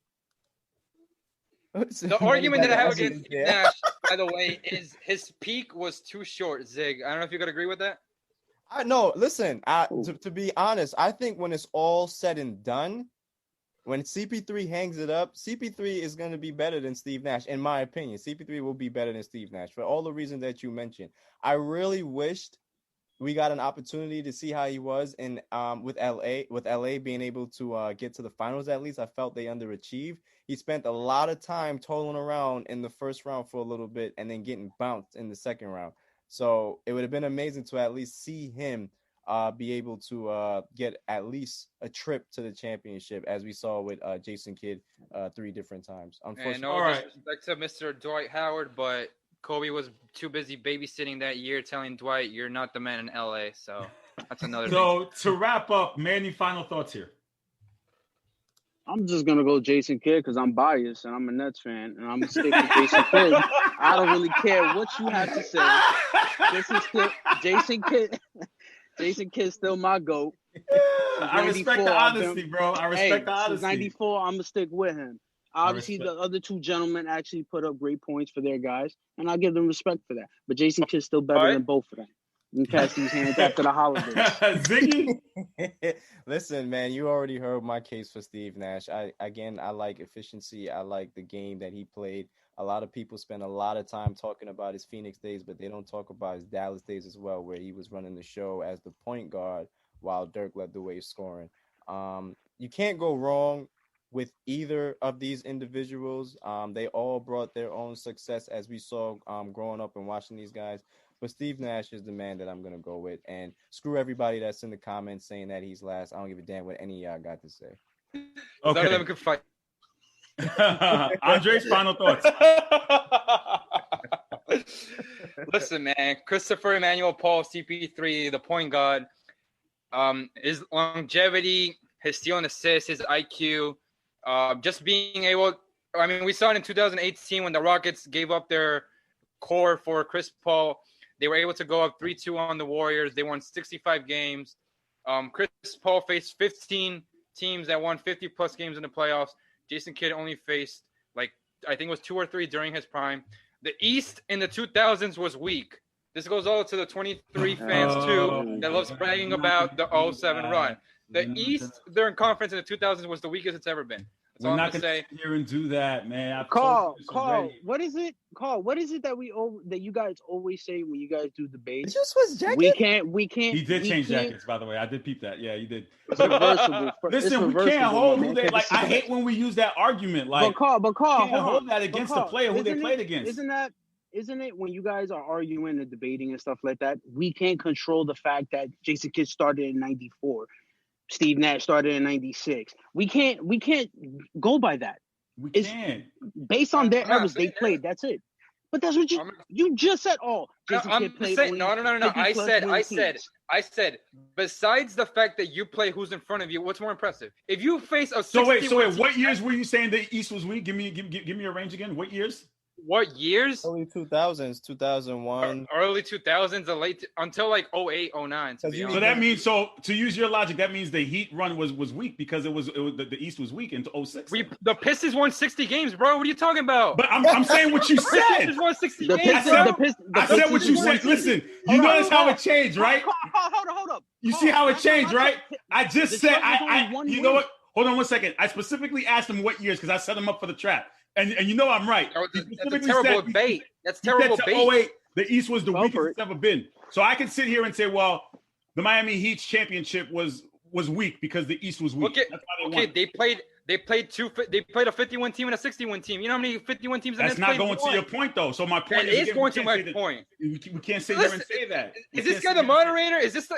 [SPEAKER 9] The argument that I have against Steve Nash, by the way, is his peak was too short, Zig. I don't know if you could agree with that.
[SPEAKER 10] Listen, to be honest, I think when it's all said and done, when CP3 hangs it up, CP3 is going to be better than Steve Nash, in my opinion. CP3 will be better than Steve Nash for all the reasons that you mentioned. I really wished we got an opportunity to see how he was in with LA being able to get to the finals. At least I felt they underachieved. He spent a lot of time toiling around in the first round for a little bit and then getting bounced in the second round. So it would have been amazing to at least see him be able to get at least a trip to the championship, as we saw with Jason Kidd 3 different times. Unfortunately,
[SPEAKER 9] no disrespect to Mr. Dwight Howard, but Kobe was too busy babysitting that year, telling Dwight, "You're not the man in LA." So that's another.
[SPEAKER 2] So to wrap up, Manny, final thoughts here.
[SPEAKER 11] I'm just gonna go Jason Kidd because I'm biased and I'm a Nets fan, and I'm gonna stick with Jason Kidd. I don't really care what you have to say. Jason Kidd's still my GOAT.
[SPEAKER 2] I respect the honesty, bro. I respect the honesty.
[SPEAKER 11] Since '94, I'm gonna stick with him. Obviously, the other two gentlemen actually put up great points for their guys, and I give them respect for that. But Jason Kidd's still better than both of them. You can pass these hands after the holidays.
[SPEAKER 2] Ziggy?
[SPEAKER 10] Listen, man, you already heard my case for Steve Nash. I like efficiency. I like the game that he played. A lot of people spend a lot of time talking about his Phoenix days, but they don't talk about his Dallas days as well, where he was running the show as the point guard while Dirk led the way scoring. You can't go wrong with either of these individuals. They all brought their own success, as we saw growing up and watching these guys. But Steve Nash is the man that I'm going to go with. And screw everybody that's in the comments saying that he's last. I don't give a damn what any of y'all got to say.
[SPEAKER 9] Okay. None of them could fight.
[SPEAKER 2] Andre's final thoughts.
[SPEAKER 9] Listen, man. Christopher Emmanuel Paul, CP3, the point guard. His longevity, his steal and assist, his IQ, just being able – I mean, we saw it in 2018 when the Rockets gave up their core for Chris Paul. They were able to go up 3-2 on the Warriors. They won 65 games. Chris Paul faced 15 teams that won 50-plus games in the playoffs. Jason Kidd only faced, I think it was 2 or 3 during his prime. The East in the 2000s was weak. This goes all to the 23 fans, too, that loves bragging about the 07 run. The East, during conference in the 2000s, was the weakest it's ever been. That's
[SPEAKER 2] We're not going to sit here and do that, man.
[SPEAKER 11] Carl, what is it? Carl, what is it that that you guys always say when you guys do debates?
[SPEAKER 10] Did you switch jackets?
[SPEAKER 11] We can't.
[SPEAKER 2] He did change jackets, by the way. I did peep that. Yeah, you did.
[SPEAKER 11] Listen,
[SPEAKER 2] we can't hold who they like. I hate when we use that argument. Like,
[SPEAKER 11] but Carl,
[SPEAKER 2] can't hold that against the player who they played against.
[SPEAKER 11] Isn't it when you guys are arguing and debating and stuff like that? We can't control the fact that Jason Kidd started in '94. Steve Nash started in '96. We can't go by that.
[SPEAKER 2] We can't.
[SPEAKER 11] Based on their eras they played. That's it. But that's what you just said. Oh, Jason Kidd played.
[SPEAKER 9] No. I said. Besides the fact that you play who's in front of you, what's more impressive? If you face a
[SPEAKER 2] so wait. What years were you saying the East was weak? Give me a range again. What years?
[SPEAKER 9] What years?
[SPEAKER 10] Early 2000s, 2001.
[SPEAKER 9] Early 2000s, until 08, 09.
[SPEAKER 2] So that means, to use your logic, that means the Heat run was weak because the East was weak into 06.
[SPEAKER 9] The Pistons won 60 games, bro. What are you talking about?
[SPEAKER 2] But I'm saying what you said.
[SPEAKER 9] The Pistons won 60 games.
[SPEAKER 2] I said what you said. Listen, you notice how it changed, right?
[SPEAKER 11] Hold up.
[SPEAKER 2] You see how it changed, right? I just said, you know what? Hold on 1 second. I specifically asked him what years because I set him up for the trap. And you know I'm right.
[SPEAKER 9] That's a terrible bait. That's terrible bait.
[SPEAKER 2] 08, the East was the weakest it's ever been. So I can sit here and say, well, the Miami Heat's championship was weak because the East was weak.
[SPEAKER 9] They played a 51 team and a 61 team. You know how many 51 teams?
[SPEAKER 2] That's not going to your point though. So my point is
[SPEAKER 9] going to my point.
[SPEAKER 2] We can't sit here and say that.
[SPEAKER 9] Is this guy the moderator? Is this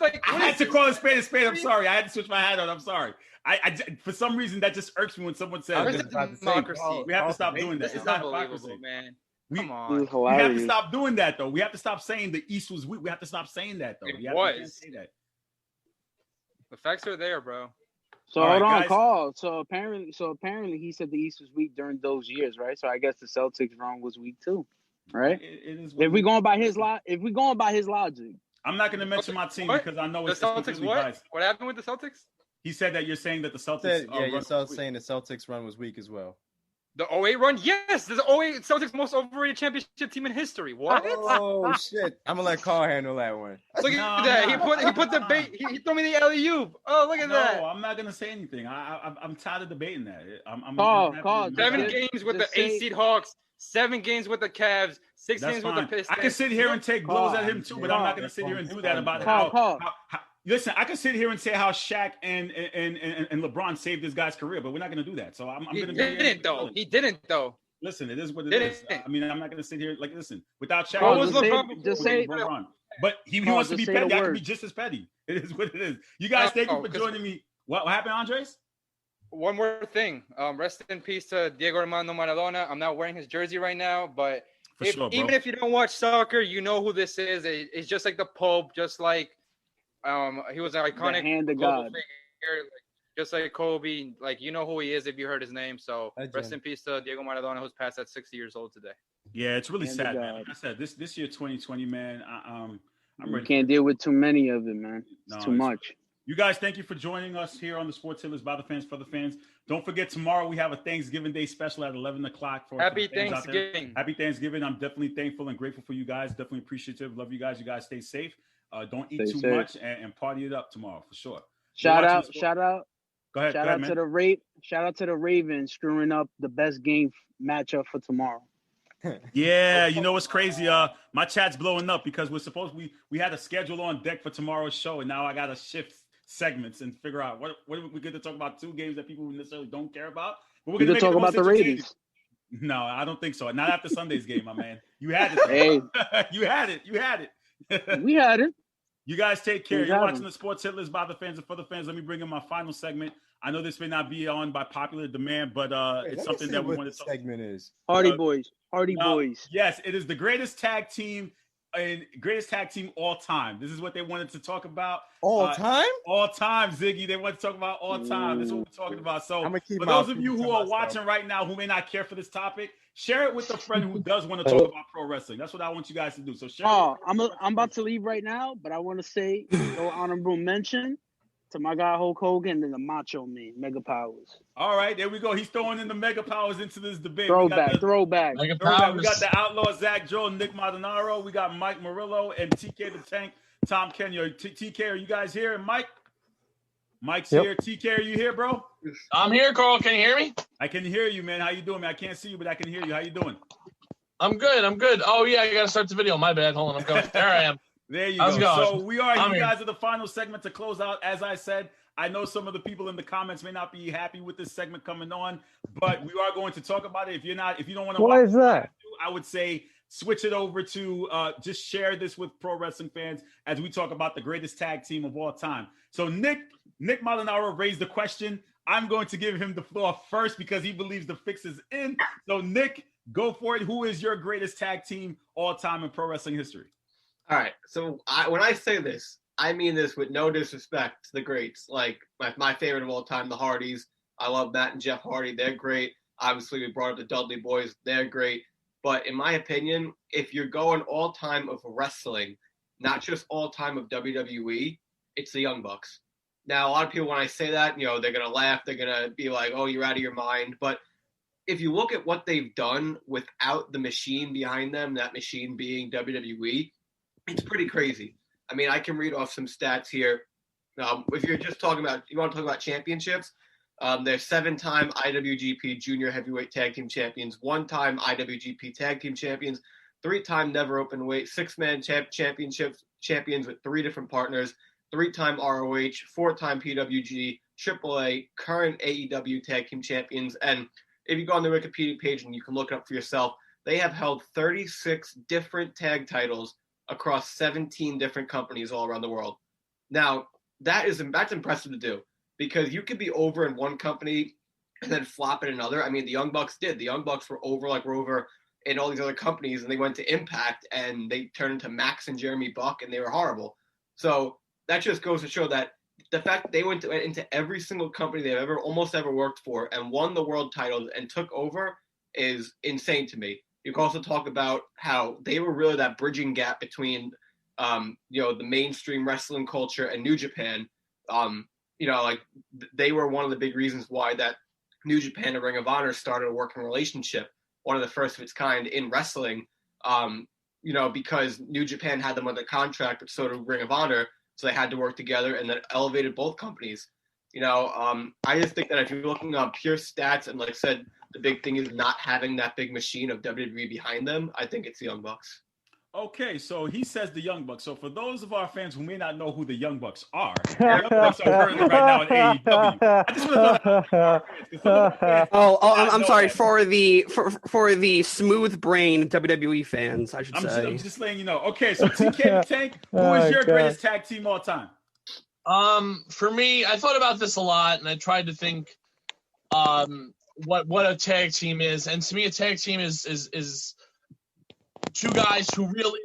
[SPEAKER 9] like?
[SPEAKER 2] I had to call a spade a spade. I'm sorry. I had to switch my hat on. I'm sorry. I for some reason that just irks me when someone says
[SPEAKER 9] democracy.
[SPEAKER 2] We have to stop doing that.
[SPEAKER 9] This is unbelievable, man. Come on.
[SPEAKER 2] We have to stop doing that though. We have to stop saying the East was weak. We have to stop saying that though.
[SPEAKER 9] It was. Say that. The facts are there, bro.
[SPEAKER 11] So hold on, Carl. So apparently he said the East was weak during those years, right? So I guess the Celtics run was weak too, right?
[SPEAKER 2] It is.
[SPEAKER 11] If we're going by his logic.
[SPEAKER 2] I'm not going to mention my team
[SPEAKER 9] What?
[SPEAKER 2] because I know
[SPEAKER 9] The
[SPEAKER 2] it's
[SPEAKER 9] Celtics.
[SPEAKER 2] completely
[SPEAKER 9] What?
[SPEAKER 2] biased.
[SPEAKER 9] What happened with the Celtics?
[SPEAKER 2] He said that you're saying that the Celtics.
[SPEAKER 10] Yeah, you're
[SPEAKER 2] run-
[SPEAKER 10] saying the Celtics run was weak as well.
[SPEAKER 9] The 08 run? Yes, the 08 Celtics most overrated championship team in history. What?
[SPEAKER 10] Oh shit! I'm gonna let Carl handle that one.
[SPEAKER 9] Look at that. He put the bait. He threw me the alley-oop. Oh, look at that.
[SPEAKER 2] No, I'm not gonna say anything. I'm tired of debating that. I'm
[SPEAKER 11] Carl,
[SPEAKER 9] 7 games with the 8 seed Hawks, 7 games with the Cavs, 6
[SPEAKER 2] That's
[SPEAKER 9] games
[SPEAKER 2] fine.
[SPEAKER 9] with the Pistons.
[SPEAKER 2] I can sit here and take blows at him too, but I'm not gonna sit here and do that about how. Listen, I can sit here and say how Shaq and LeBron saved this guy's career, but we're not gonna do that. So I'm gonna.
[SPEAKER 9] He didn't though.
[SPEAKER 2] Listen, it is what it is. I mean, I'm not gonna sit here listen. Without Shaq,
[SPEAKER 11] Carl,
[SPEAKER 2] was
[SPEAKER 11] LeBron? Just say
[SPEAKER 2] LeBron. But he
[SPEAKER 11] Carl,
[SPEAKER 2] wants to be
[SPEAKER 11] just say
[SPEAKER 2] petty.
[SPEAKER 11] the
[SPEAKER 2] I can
[SPEAKER 11] word.
[SPEAKER 2] be just as petty. It is what it is. You guys, thank you for joining me. What happened, Andres?
[SPEAKER 9] One more thing. Rest in peace to Diego Armando Maradona. I'm not wearing his jersey right now, but even if you don't watch soccer, you know who this is. It's just like the Pope, just like he was an iconic
[SPEAKER 11] The hand of
[SPEAKER 9] global
[SPEAKER 11] God.
[SPEAKER 9] figure, just like Kobe. Like, you know who he is if you heard his name. So rest in peace to Diego Maradona, who's passed at 60 years old today.
[SPEAKER 2] Yeah, it's really
[SPEAKER 11] Hand of
[SPEAKER 2] sad, man.
[SPEAKER 11] God.
[SPEAKER 2] Like I said, this year 2020, man. I'm
[SPEAKER 11] You
[SPEAKER 2] ready.
[SPEAKER 11] can't deal with too many of it, man.
[SPEAKER 2] No,
[SPEAKER 11] It's too much.
[SPEAKER 2] You guys, thank you for joining us here on the Sports Hitters by the fans for the fans. Don't forget, tomorrow we have a Thanksgiving Day special at 11 o'clock.
[SPEAKER 9] Happy
[SPEAKER 2] fans out there.
[SPEAKER 9] Thanksgiving.
[SPEAKER 2] Happy Thanksgiving. I'm definitely thankful and grateful for you guys. Definitely appreciative. Love you guys. You guys stay safe. Don't eat
[SPEAKER 11] Stay
[SPEAKER 2] too
[SPEAKER 11] safe.
[SPEAKER 2] much and party it up tomorrow for sure.
[SPEAKER 11] Shout
[SPEAKER 2] You're
[SPEAKER 11] out,
[SPEAKER 2] watching the
[SPEAKER 11] shout out,
[SPEAKER 2] Go ahead,
[SPEAKER 11] shout
[SPEAKER 2] go
[SPEAKER 11] out
[SPEAKER 2] ahead,
[SPEAKER 11] to
[SPEAKER 2] man.
[SPEAKER 11] shout out to the Ravens screwing up the best game matchup for tomorrow.
[SPEAKER 2] Yeah, you know what's crazy? My chat's blowing up because we had a schedule on deck for tomorrow's show, and now I gotta shift segments and figure out what we're going to talk about. 2 games that people necessarily don't care about. But we're
[SPEAKER 11] We
[SPEAKER 2] going to
[SPEAKER 11] could talk about the Raiders.
[SPEAKER 2] No, I don't think so. Not after Sunday's game, my man. You had it.
[SPEAKER 11] Hey.
[SPEAKER 2] You had it.
[SPEAKER 11] We had it.
[SPEAKER 2] You guys take care.
[SPEAKER 11] We
[SPEAKER 2] You're
[SPEAKER 11] had
[SPEAKER 2] watching
[SPEAKER 11] it.
[SPEAKER 2] the Sports Hit List by the fans and for the fans. Let me bring in my final segment. I know this may not be on by popular demand, but it's something that we want to talk.
[SPEAKER 10] Segment is
[SPEAKER 11] Hardy Boys. Hardy Boys.
[SPEAKER 2] Yes, it is the greatest tag team all time. This is what they wanted to talk about.
[SPEAKER 10] All time?
[SPEAKER 2] All time, Ziggy. They want to talk about all time. This is what we're talking about. So
[SPEAKER 10] keep
[SPEAKER 2] for
[SPEAKER 10] my
[SPEAKER 2] those of you
[SPEAKER 10] opinions
[SPEAKER 2] who
[SPEAKER 10] to
[SPEAKER 2] are
[SPEAKER 10] myself.
[SPEAKER 2] watching right now who may not care for this topic, share it with a friend who does want to talk about pro wrestling. That's what I want you guys to do. So share it.
[SPEAKER 11] I'm about to leave right now, but I want to say no honorable mention to my guy Hulk Hogan and the Macho Man, Mega Powers.
[SPEAKER 2] All right, there we go. He's throwing in the Mega Powers into this debate.
[SPEAKER 11] Throwback.
[SPEAKER 2] Throwback. We got the Outlaw Zach Joe, Nick Maldonado. We got Mike Murillo and TK the Tank, Tom Kenya. TK, are you guys here? And Mike's here. TK, are you here, bro?
[SPEAKER 12] I'm here, Carl. Can you hear me?
[SPEAKER 2] I can hear you, man. How you doing, man? I can't see you, but I can hear you. How you doing?
[SPEAKER 12] I'm good. Oh, yeah, I got to start the video. My bad. Hold on. I'm going. There I am.
[SPEAKER 2] There you
[SPEAKER 12] How's
[SPEAKER 2] go.
[SPEAKER 12] it going?
[SPEAKER 2] So we are
[SPEAKER 12] I'm
[SPEAKER 2] you
[SPEAKER 12] here.
[SPEAKER 2] guys are the final segment to close out. As I said, I know some of the people in the comments may not be happy with this segment coming on, but we are going to talk about it. If you don't want to
[SPEAKER 13] What is that?
[SPEAKER 2] I would say switch it over to just share this with pro wrestling fans as we talk about the greatest tag team of all time. So Nick Maldonado raised the question. I'm going to give him the floor first because he believes the fix is in. So Nick, go for it. Who is your greatest tag team all time in pro wrestling history?
[SPEAKER 14] All right. So when I say this, I mean this with no disrespect to the greats. Like my favorite of all time, the Hardys. I love Matt and Jeff Hardy. They're great. Obviously, we brought up the Dudley Boys. They're great. But in my opinion, if you're going all time of wrestling, not just all time of WWE, it's the Young Bucks. Now, a lot of people, when I say that, they're going to laugh. They're going to be like, oh, you're out of your mind. But if you look at what they've done without the machine behind them, that machine being WWE, it's pretty crazy. I mean, I can read off some stats here. If you're just you want to talk about championships, they're 7-time IWGP Junior Heavyweight Tag Team Champions, 1-time IWGP Tag Team Champions, 3-time Never Openweight, 6-man championship champions with 3 different partners, 3-time ROH, 4-time PWG, AAA, current AEW Tag Team Champions. And if you go on the Wikipedia page and you can look it up for yourself, they have held 36 different tag titles across 17 different companies all around the world. Now, that's impressive to do because you could be over in one company and then flop in another. I mean, the Young Bucks did. The Young Bucks were over in all these other companies, and they went to Impact, and they turned into Max and Jeremy Buck, and they were horrible. So that just goes to show that the fact that they went into every single company they've almost ever worked for and won the world titles and took over is insane to me. You can also talk about how they were really that bridging gap between the mainstream wrestling culture and New Japan, they were one of the big reasons why that New Japan and Ring of Honor started a working relationship, one of the first of its kind in wrestling, because New Japan had them under contract, but so did Ring of Honor, so they had to work together, and that elevated both companies. I just think that if you're looking on pure stats, and like I said, the big thing is not having that big machine of WWE behind them, I think it's the Young Bucks.
[SPEAKER 2] Okay, so he says the Young Bucks. So for those of our fans who may not know who the Young Bucks are, the Young Bucks are currently right now in AEW. I just want to know that.
[SPEAKER 13] I'm sorry for the smooth brain WWE fans. I should say.
[SPEAKER 2] I'm just letting you know. Okay, so TK Tank, who is your greatest tag team all time?
[SPEAKER 12] For me, I thought about this a lot, and I tried to think, what a tag team is, and to me, a tag team is two guys who really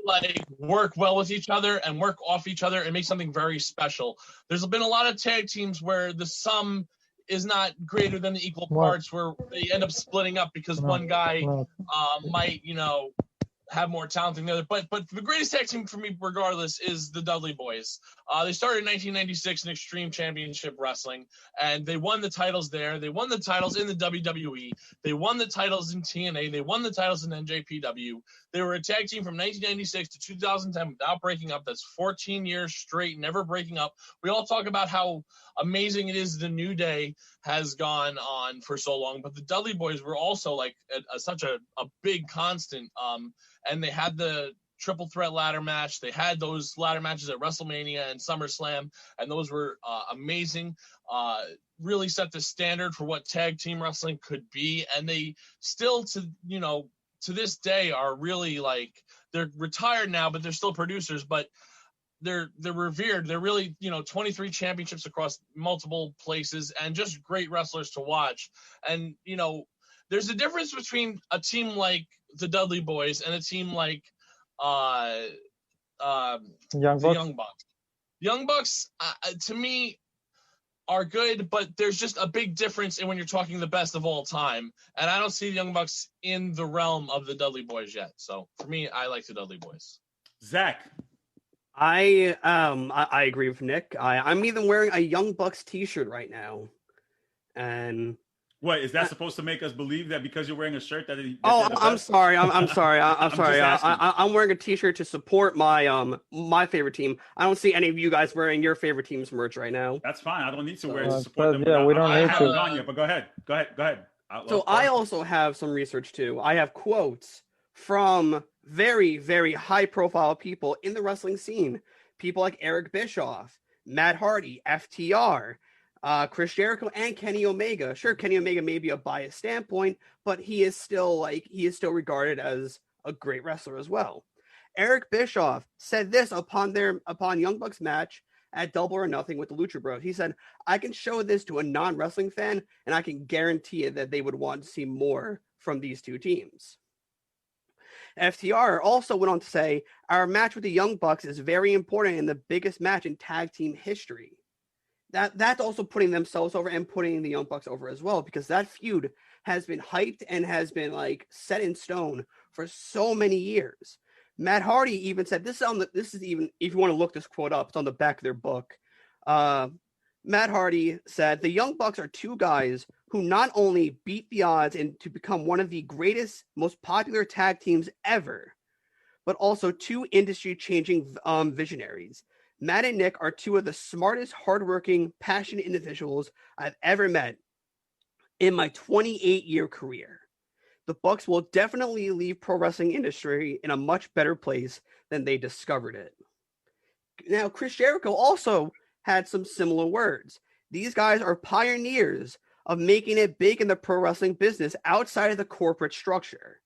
[SPEAKER 12] work well with each other and work off each other and make something very special. There's been a lot of tag teams where the sum is not greater than the equal parts, where they end up splitting up because one guy might, have more talent than the other. But the greatest tag team for me, regardless, is the Dudley Boys. They started in 1996 in Extreme Championship Wrestling, and they won the titles there. They won the titles in the WWE. They won the titles in TNA. They won the titles in NJPW. They were a tag team from 1996 to 2010 without breaking up. That's 14 years straight, never breaking up. We all talk about how amazing it is the New Day has gone on for so long, but the Dudley Boys were also such a big constant. And they had the triple threat ladder match. They had those ladder matches at WrestleMania and SummerSlam, and those were amazing. Really set the standard for what tag team wrestling could be. And they still, to this day, are really they're retired now, but they're still producers. But they're revered. They're really 23 championships across multiple places, and just great wrestlers to watch. And there's a difference between a team like the Dudley Boys and a team like the Young Bucks. Young Bucks, to me, are good, but there's just a big difference in when you're talking the best of all time. And I don't see the Young Bucks in the realm of the Dudley Boys yet. So for me, I like the Dudley Boys.
[SPEAKER 2] Zach.
[SPEAKER 13] I agree with Nick. I'm even wearing a Young Bucks t-shirt right now. And
[SPEAKER 2] what is that supposed to make us believe that because you're wearing a shirt that?
[SPEAKER 13] I'm sorry. I'm sorry. I'm sorry. I'm wearing a T-shirt to support my my favorite team. I don't see any of you guys wearing your favorite team's merch right now.
[SPEAKER 2] That's fine. I don't need to wear it to support them.
[SPEAKER 15] Yeah, we don't need to.
[SPEAKER 2] I haven't gone yet, but go ahead.
[SPEAKER 13] So I also have some research too. I have quotes from very, very high-profile people in the wrestling scene. People like Eric Bischoff, Matt Hardy, FTR. Chris Jericho and Kenny Omega. Sure, Kenny Omega may be a biased standpoint, but he is still regarded as a great wrestler as well. Eric Bischoff said this upon Young Bucks match at Double or Nothing with the Lucha Bros. He said, "I can show this to a non-wrestling fan, and I can guarantee it that they would want to see more from these two teams." FTR also went on to say, "Our match with the Young Bucks is very important and the biggest match in tag team history." That's also putting themselves over and putting the Young Bucks over as well, because that feud has been hyped and has been set in stone for so many years. Matt Hardy even said this is even, if you want to look this quote up, it's on the back of their book. Matt Hardy said, "The Young Bucks are two guys who not only beat the odds and to become one of the greatest, most popular tag teams ever, but also two industry-changing visionaries. Matt and Nick are two of the smartest, hardworking, passionate individuals I've ever met in my 28-year career. The Bucks will definitely leave pro wrestling industry in a much better place than they discovered it." Now, Chris Jericho also had some similar words. These guys are pioneers of making it big in the pro wrestling business outside of the corporate structure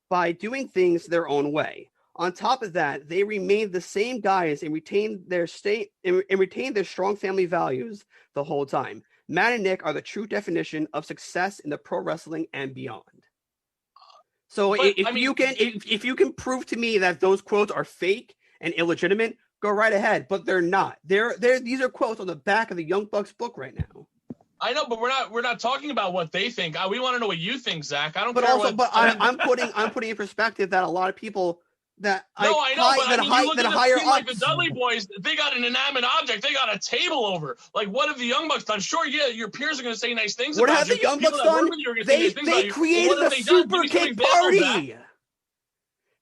[SPEAKER 13] by doing things their own way. On top of that, they remained the same guys and retained their strong family values the whole time. Matt and Nick are the true definition of success in the pro wrestling and beyond. So if you can prove to me that those quotes are fake and illegitimate, go right ahead. But they're not. These are quotes on the back of the Young Bucks book right now.
[SPEAKER 12] I know, but we're not talking about what they think. We want to know what you think, Zach. I don't
[SPEAKER 13] but
[SPEAKER 12] care.
[SPEAKER 13] Also, but I'm putting in perspective that a lot of people that
[SPEAKER 12] No, I know, but I mean, you look
[SPEAKER 13] that
[SPEAKER 12] at a
[SPEAKER 13] higher
[SPEAKER 12] team like the
[SPEAKER 13] ups.
[SPEAKER 12] Dudley Boys. They got an inanimate object. They got a table over. Like, what have the Young Bucks done? Sure, yeah, your peers are going to say nice things
[SPEAKER 13] What
[SPEAKER 12] about
[SPEAKER 13] have
[SPEAKER 12] you.
[SPEAKER 13] the Young
[SPEAKER 12] People
[SPEAKER 13] Bucks
[SPEAKER 12] that work
[SPEAKER 13] done?
[SPEAKER 12] with you are gonna say nice things about
[SPEAKER 13] They
[SPEAKER 12] you. But
[SPEAKER 13] created
[SPEAKER 12] what have
[SPEAKER 13] the
[SPEAKER 12] they done? Give
[SPEAKER 13] Super
[SPEAKER 12] me some
[SPEAKER 13] Kick
[SPEAKER 12] examples, Zach.
[SPEAKER 13] Party.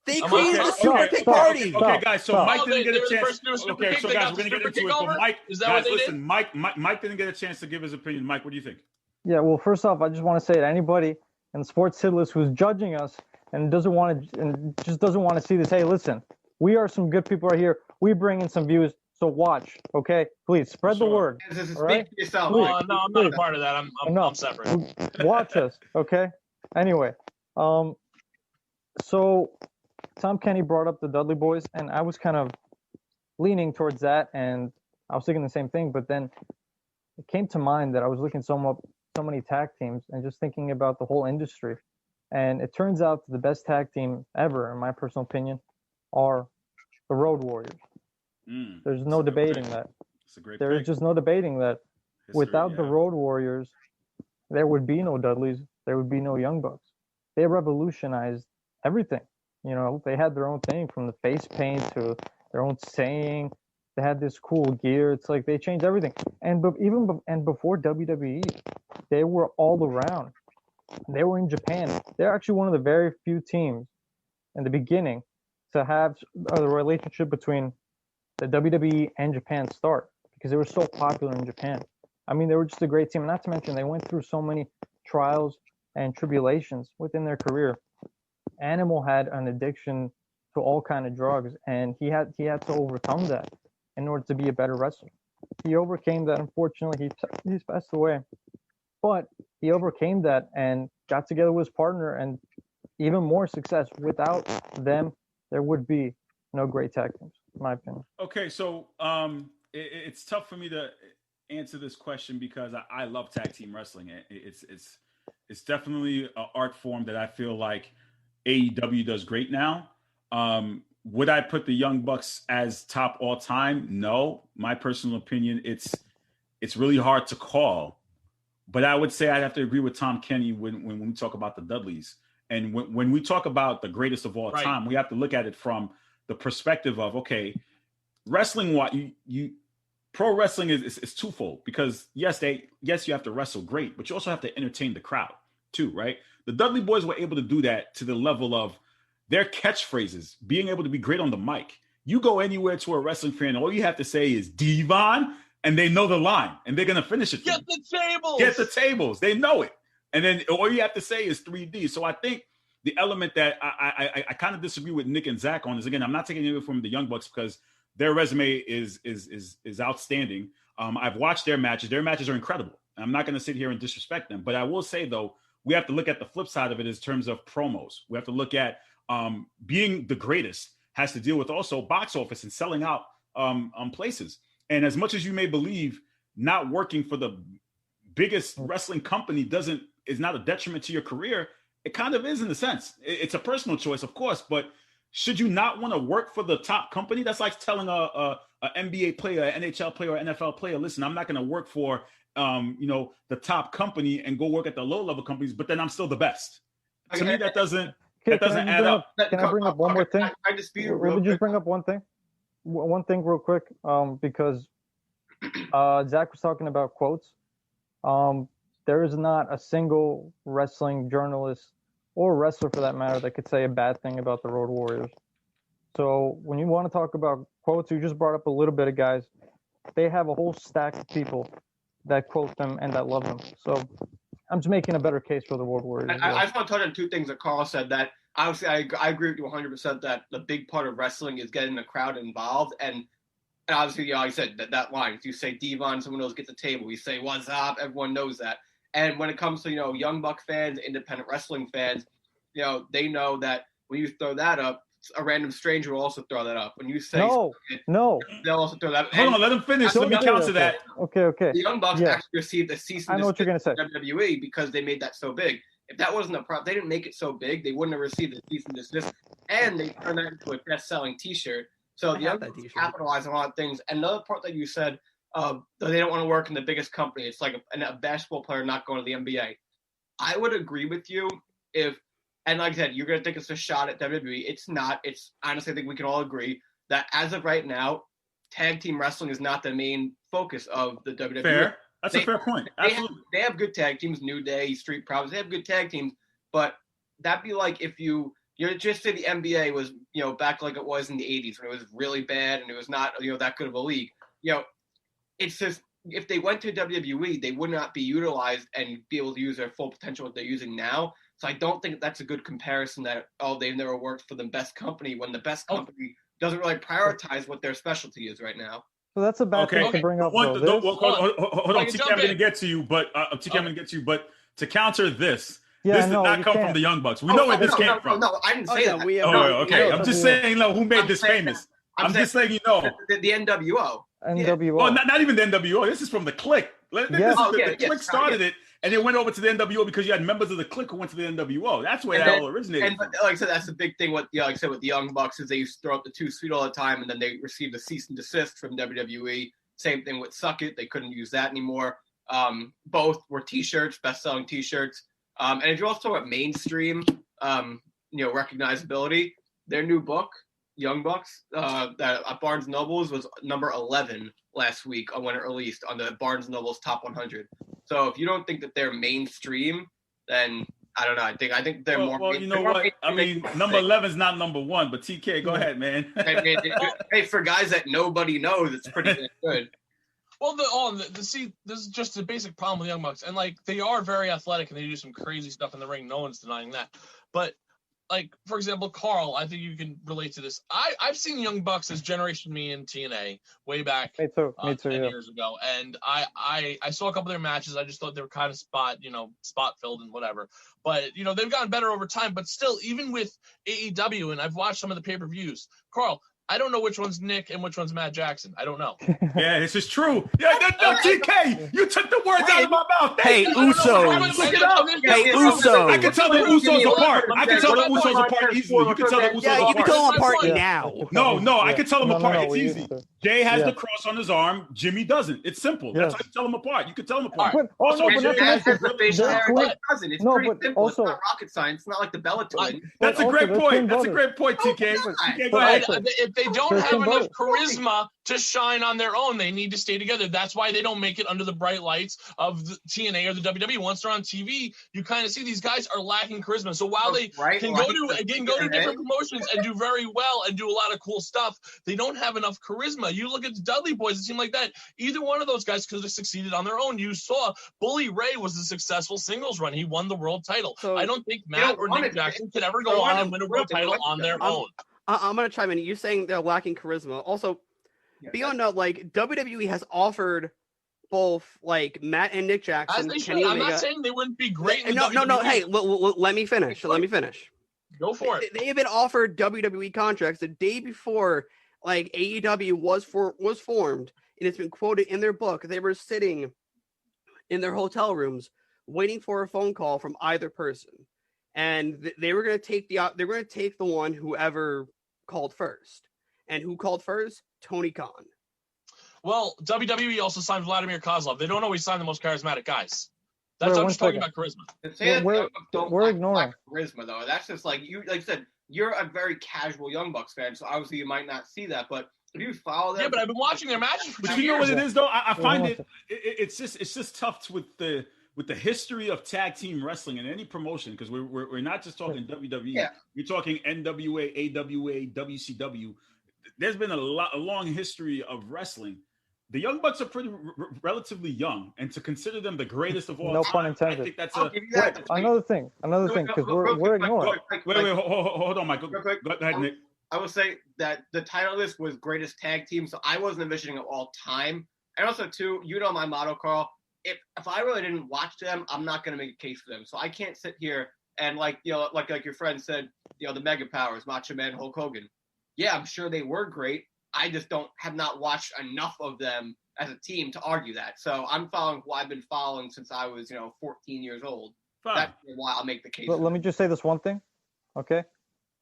[SPEAKER 13] They
[SPEAKER 12] Am I
[SPEAKER 13] created the
[SPEAKER 12] correct?
[SPEAKER 13] Super Kick Party.
[SPEAKER 2] Okay, guys. So Mike
[SPEAKER 12] Oh,
[SPEAKER 2] didn't
[SPEAKER 12] they
[SPEAKER 2] get a
[SPEAKER 12] were the
[SPEAKER 2] chance.
[SPEAKER 12] first to do a super
[SPEAKER 2] Okay,
[SPEAKER 12] kick.
[SPEAKER 2] so
[SPEAKER 12] They
[SPEAKER 2] guys,
[SPEAKER 12] got
[SPEAKER 2] we're
[SPEAKER 12] the
[SPEAKER 2] gonna get
[SPEAKER 12] super
[SPEAKER 2] into
[SPEAKER 12] kick
[SPEAKER 2] it. But
[SPEAKER 12] over?
[SPEAKER 2] Mike,
[SPEAKER 12] Is that what
[SPEAKER 2] guys,
[SPEAKER 12] they
[SPEAKER 2] listen.
[SPEAKER 12] did?
[SPEAKER 2] Mike didn't get a chance to give his opinion. Mike, what do you think?
[SPEAKER 15] Yeah, well, first off, I just want to say to anybody in Sports Hitless who's judging us and just doesn't want to see this. Hey, listen, we are some good people right here. We bring in some views, so watch, okay? Please spread the word.
[SPEAKER 14] Speak
[SPEAKER 15] All right?
[SPEAKER 14] for yourself.
[SPEAKER 15] Please,
[SPEAKER 12] No, I'm not a
[SPEAKER 15] please.
[SPEAKER 12] part of that. I'm separate.
[SPEAKER 15] Watch us, okay? Anyway, so Tom Kenny brought up the Dudley Boys, and I was kind of leaning towards that, and I was thinking the same thing, but then it came to mind that I was looking so many tag teams and just thinking about the whole industry. And it turns out the best tag team ever, in my personal opinion, are the Road Warriors. There's no debating that. There is just no debating that. Without the Road Warriors, there would be no Dudleys. There would be no Young Bucks. They revolutionized everything. You know, they had their own thing, from the face paint to their own saying. They had this cool gear. It's like they changed everything. And before WWE, they were all around. They were in Japan. They're actually one of the very few teams in the beginning to have a relationship between the WWE and Japan start, because they were so popular in Japan. I mean, they were just a great team. Not to mention, they went through so many trials and tribulations within their career. Animal had an addiction to all kind of drugs, and he had to overcome that in order to be a better wrestler. He overcame that. Unfortunately, he's passed away, but he overcame that and got together with his partner, and even more success. Without them, there would be no great tag teams, in my opinion.
[SPEAKER 2] Okay, so it's tough for me to answer this question because I love tag team wrestling. It's definitely an art form that I feel like AEW does great now. Would I put the Young Bucks as top all time? No. My personal opinion, it's really hard to call. But I would say I'd have to agree with Tom Kenny when we talk about the Dudleys. And when we talk about the greatest of all time, we have to look at it from the perspective of, okay, wrestling, pro wrestling is twofold, because yes, you have to wrestle great, but you also have to entertain the crowd too, right? The Dudley Boys were able to do that to the level of their catchphrases, being able to be great on the mic. You go anywhere to a wrestling fan, all you have to say is Devon, and they know the line, and they're going to finish it.
[SPEAKER 12] Get the tables.
[SPEAKER 2] Get the tables. They know it. And then all you have to say is 3D. So I think the element that I kind of disagree with Nick and Zach on is, again, I'm not taking anything from the Young Bucks because their resume is outstanding. I've watched their matches. Their matches are incredible. I'm not going to sit here and disrespect them. But I will say, though, we have to look at the flip side of it in terms of promos. We have to look at being the greatest has to deal with also box office and selling out places. And as much as you may believe, not working for the biggest wrestling company is not a detriment to your career. It kind of is, in a sense. It's a personal choice, of course, but should you not want to work for the top company? That's like telling a NBA player, an NHL player, or NFL player, listen, I'm not going to work for the top company and go work at the low level companies, but then I'm still the best. To me, that doesn't add up.
[SPEAKER 15] Can I bring up one more thing?
[SPEAKER 14] I dispute you.
[SPEAKER 15] Let me just bring up one thing. One thing real quick, because Zach was talking about quotes. There is not a single wrestling journalist or wrestler, for that matter, that could say a bad thing about the Road Warriors. So when you want to talk about quotes, you just brought up a little bit of guys. They have a whole stack of people that quote them and that love them. So I'm just making a better case for the Road Warriors.
[SPEAKER 14] I just want to touch on two things that Carl said. That obviously I agree with you 100% that the big part of wrestling is getting the crowd involved. And obviously, I said that line. If you say Devon, someone knows get the table. You say what's up, everyone knows that. And when it comes to, Young Buck fans, independent wrestling fans, they know that when you throw that up, a random stranger will also throw that up. When you say
[SPEAKER 15] no,
[SPEAKER 14] they'll also throw that up.
[SPEAKER 2] Hold on, let him finish. Let me counter that.
[SPEAKER 15] Okay.
[SPEAKER 14] The Young Bucks actually received a cease and desist from WWE because they made that so big. If that wasn't a problem, they didn't make it so big, they wouldn't have received a cease and desist. And they turned that into a best-selling T-shirt. So the Young Bucks capitalize on a lot of things. Another part that you said, they don't want to work in the biggest company. It's like a basketball player not going to the NBA. I would agree with you if And like I said, you're going to think it's a shot at WWE. It's not. It's honestly, I think we can all agree that as of right now, tag team wrestling is not the main focus of the WWE.
[SPEAKER 2] Fair. That's a fair point. Absolutely.
[SPEAKER 14] They have good tag teams, New Day, Street Profits. They have good tag teams, but that'd be like if you just say the NBA was, back like it was in the 80s when it was really bad and it was not, that good of a league. It's just if they went to WWE, they would not be utilized and be able to use their full potential what they're using now. So I don't think that's a good comparison that, they've never worked for the best company when the best company doesn't really prioritize what their specialty is right now.
[SPEAKER 15] So that's a bad thing to bring up.
[SPEAKER 2] Hold on, TK, I'm going to get to you, but but to counter this, this did not come from the Young Bucks. We know where this came from.
[SPEAKER 14] No, I didn't say that.
[SPEAKER 2] Okay. I'm just saying, who made this famous. I'm just letting you know.
[SPEAKER 14] The NWO.
[SPEAKER 15] NWO.
[SPEAKER 2] Well, not even the NWO. This is from the Clique. The Clique started it, and it went over to the NWO because you had members of the Clique who went to the NWO. That's where that all originated.
[SPEAKER 14] And like I said, that's the big thing with like I said with the Young Bucks is they used to throw up the 2 Sweet all the time, and then they received a cease and desist from WWE. Same thing with Suck It. They couldn't use that anymore. Both were T-shirts, best-selling T-shirts. And if you also talk about mainstream, recognizability, their new book, Young Bucks, that at Barnes & Noble's was number 11 last week when it released on the Barnes & Noble's Top 100. So if you don't think that they're mainstream, then I don't know. I think they're more.
[SPEAKER 2] Well, you know what? I mean, number 11 is not number 1, but TK, go ahead, man.
[SPEAKER 14] Hey, for guys that nobody knows, it's pretty good.
[SPEAKER 12] Well, see, this is just a basic problem with the Young Bucks, and like they are very athletic and they do some crazy stuff in the ring. No one's denying that, but. Like, for example, Carl, I think you can relate to this. I've seen Young Bucks as Generation Me in TNA way back
[SPEAKER 15] Me too,
[SPEAKER 12] 10 years ago. And I saw a couple of their matches. I just thought they were kind of spot filled and whatever. But, they've gotten better over time. But still, even with AEW, and I've watched some of the pay-per-views, Carl, I don't know which one's Nick and which one's Matt Jackson. I don't know.
[SPEAKER 2] Yeah, this is true. Yeah, TK, you took the words out of my mouth.
[SPEAKER 13] Hey, Usos. Hey, Usos.
[SPEAKER 2] I can tell the Usos apart. I can tell the Usos apart easily. You can tell the Usos apart.
[SPEAKER 13] Yeah, you can tell them apart now.
[SPEAKER 2] No, I can tell them apart. It's easy. Jay has the cross on his arm. Jimmy doesn't. It's simple. That's how you tell them apart. You can tell them apart.
[SPEAKER 14] It's pretty simple. It's not rocket science. It's not like the Bellator.
[SPEAKER 2] That's a great point. That's a great point, TK. TK, go ahead.
[SPEAKER 12] If they don't have enough charisma to shine on their own, they need to stay together. That's why they don't make it under the bright lights of the TNA or the WWE. Once they're on TV, you kind of see these guys are lacking charisma. So while they can go to different promotions and do very well and do a lot of cool stuff, they don't have enough charisma. You look at the Dudley Boys, it seemed like that. Either one of those guys could have succeeded on their own. You saw Bully Ray was a successful singles run. He won the world title. So I don't think Matt or Nick Jackson could ever go on and win a world title on their own.
[SPEAKER 13] I'm going to chime in. You're saying they're lacking charisma. Also, beyond that, like, WWE has offered both, like, Matt and Nick Jackson.
[SPEAKER 12] I'm not saying they wouldn't be great.
[SPEAKER 13] No. Hey, let me finish.
[SPEAKER 12] Go for it.
[SPEAKER 13] They have been offered WWE contracts the day before, like, AEW was formed, and it's been quoted in their book. They were sitting in their hotel rooms waiting for a phone call from either person. And they were going to take the one whoever called first. And who called first? Tony Khan.
[SPEAKER 12] Well, WWE also signed Vladimir Kozlov. They don't always sign the most charismatic guys. I'm just talking about charisma.
[SPEAKER 15] We're ignoring
[SPEAKER 14] charisma, though. That's just like you said. You're a very casual Young Bucks fan, so obviously you might not see that. But if you follow them,
[SPEAKER 12] yeah. But I've been watching their matches for 2 years.
[SPEAKER 2] But you know what it is, though. I find it's just tough with the history of tag team wrestling in any promotion, because we're not just talking WWE. Yeah. We're talking NWA, AWA, WCW. There's been a long history of wrestling. The Young Bucks are pretty relatively young, and to consider them the greatest of all time,
[SPEAKER 15] pun intended.
[SPEAKER 2] I think that's
[SPEAKER 15] another thing, because we're ignoring.
[SPEAKER 2] Wait, hold on, Michael. Go ahead, Nick.
[SPEAKER 14] I will say that the title of this was greatest tag team, so I wasn't envisioning of all time. And also, too, my motto, Carl. If I really didn't watch them, I'm not going to make a case for them. So I can't sit here and like your friend said, the Mega Powers, Macho Man, Hulk Hogan. Yeah, I'm sure they were great. I just have not watched enough of them as a team to argue that. So I'm following who I've been following since I was, 14 years old. Fine. That's why I'll make the case.
[SPEAKER 15] Let me just say this one thing, okay?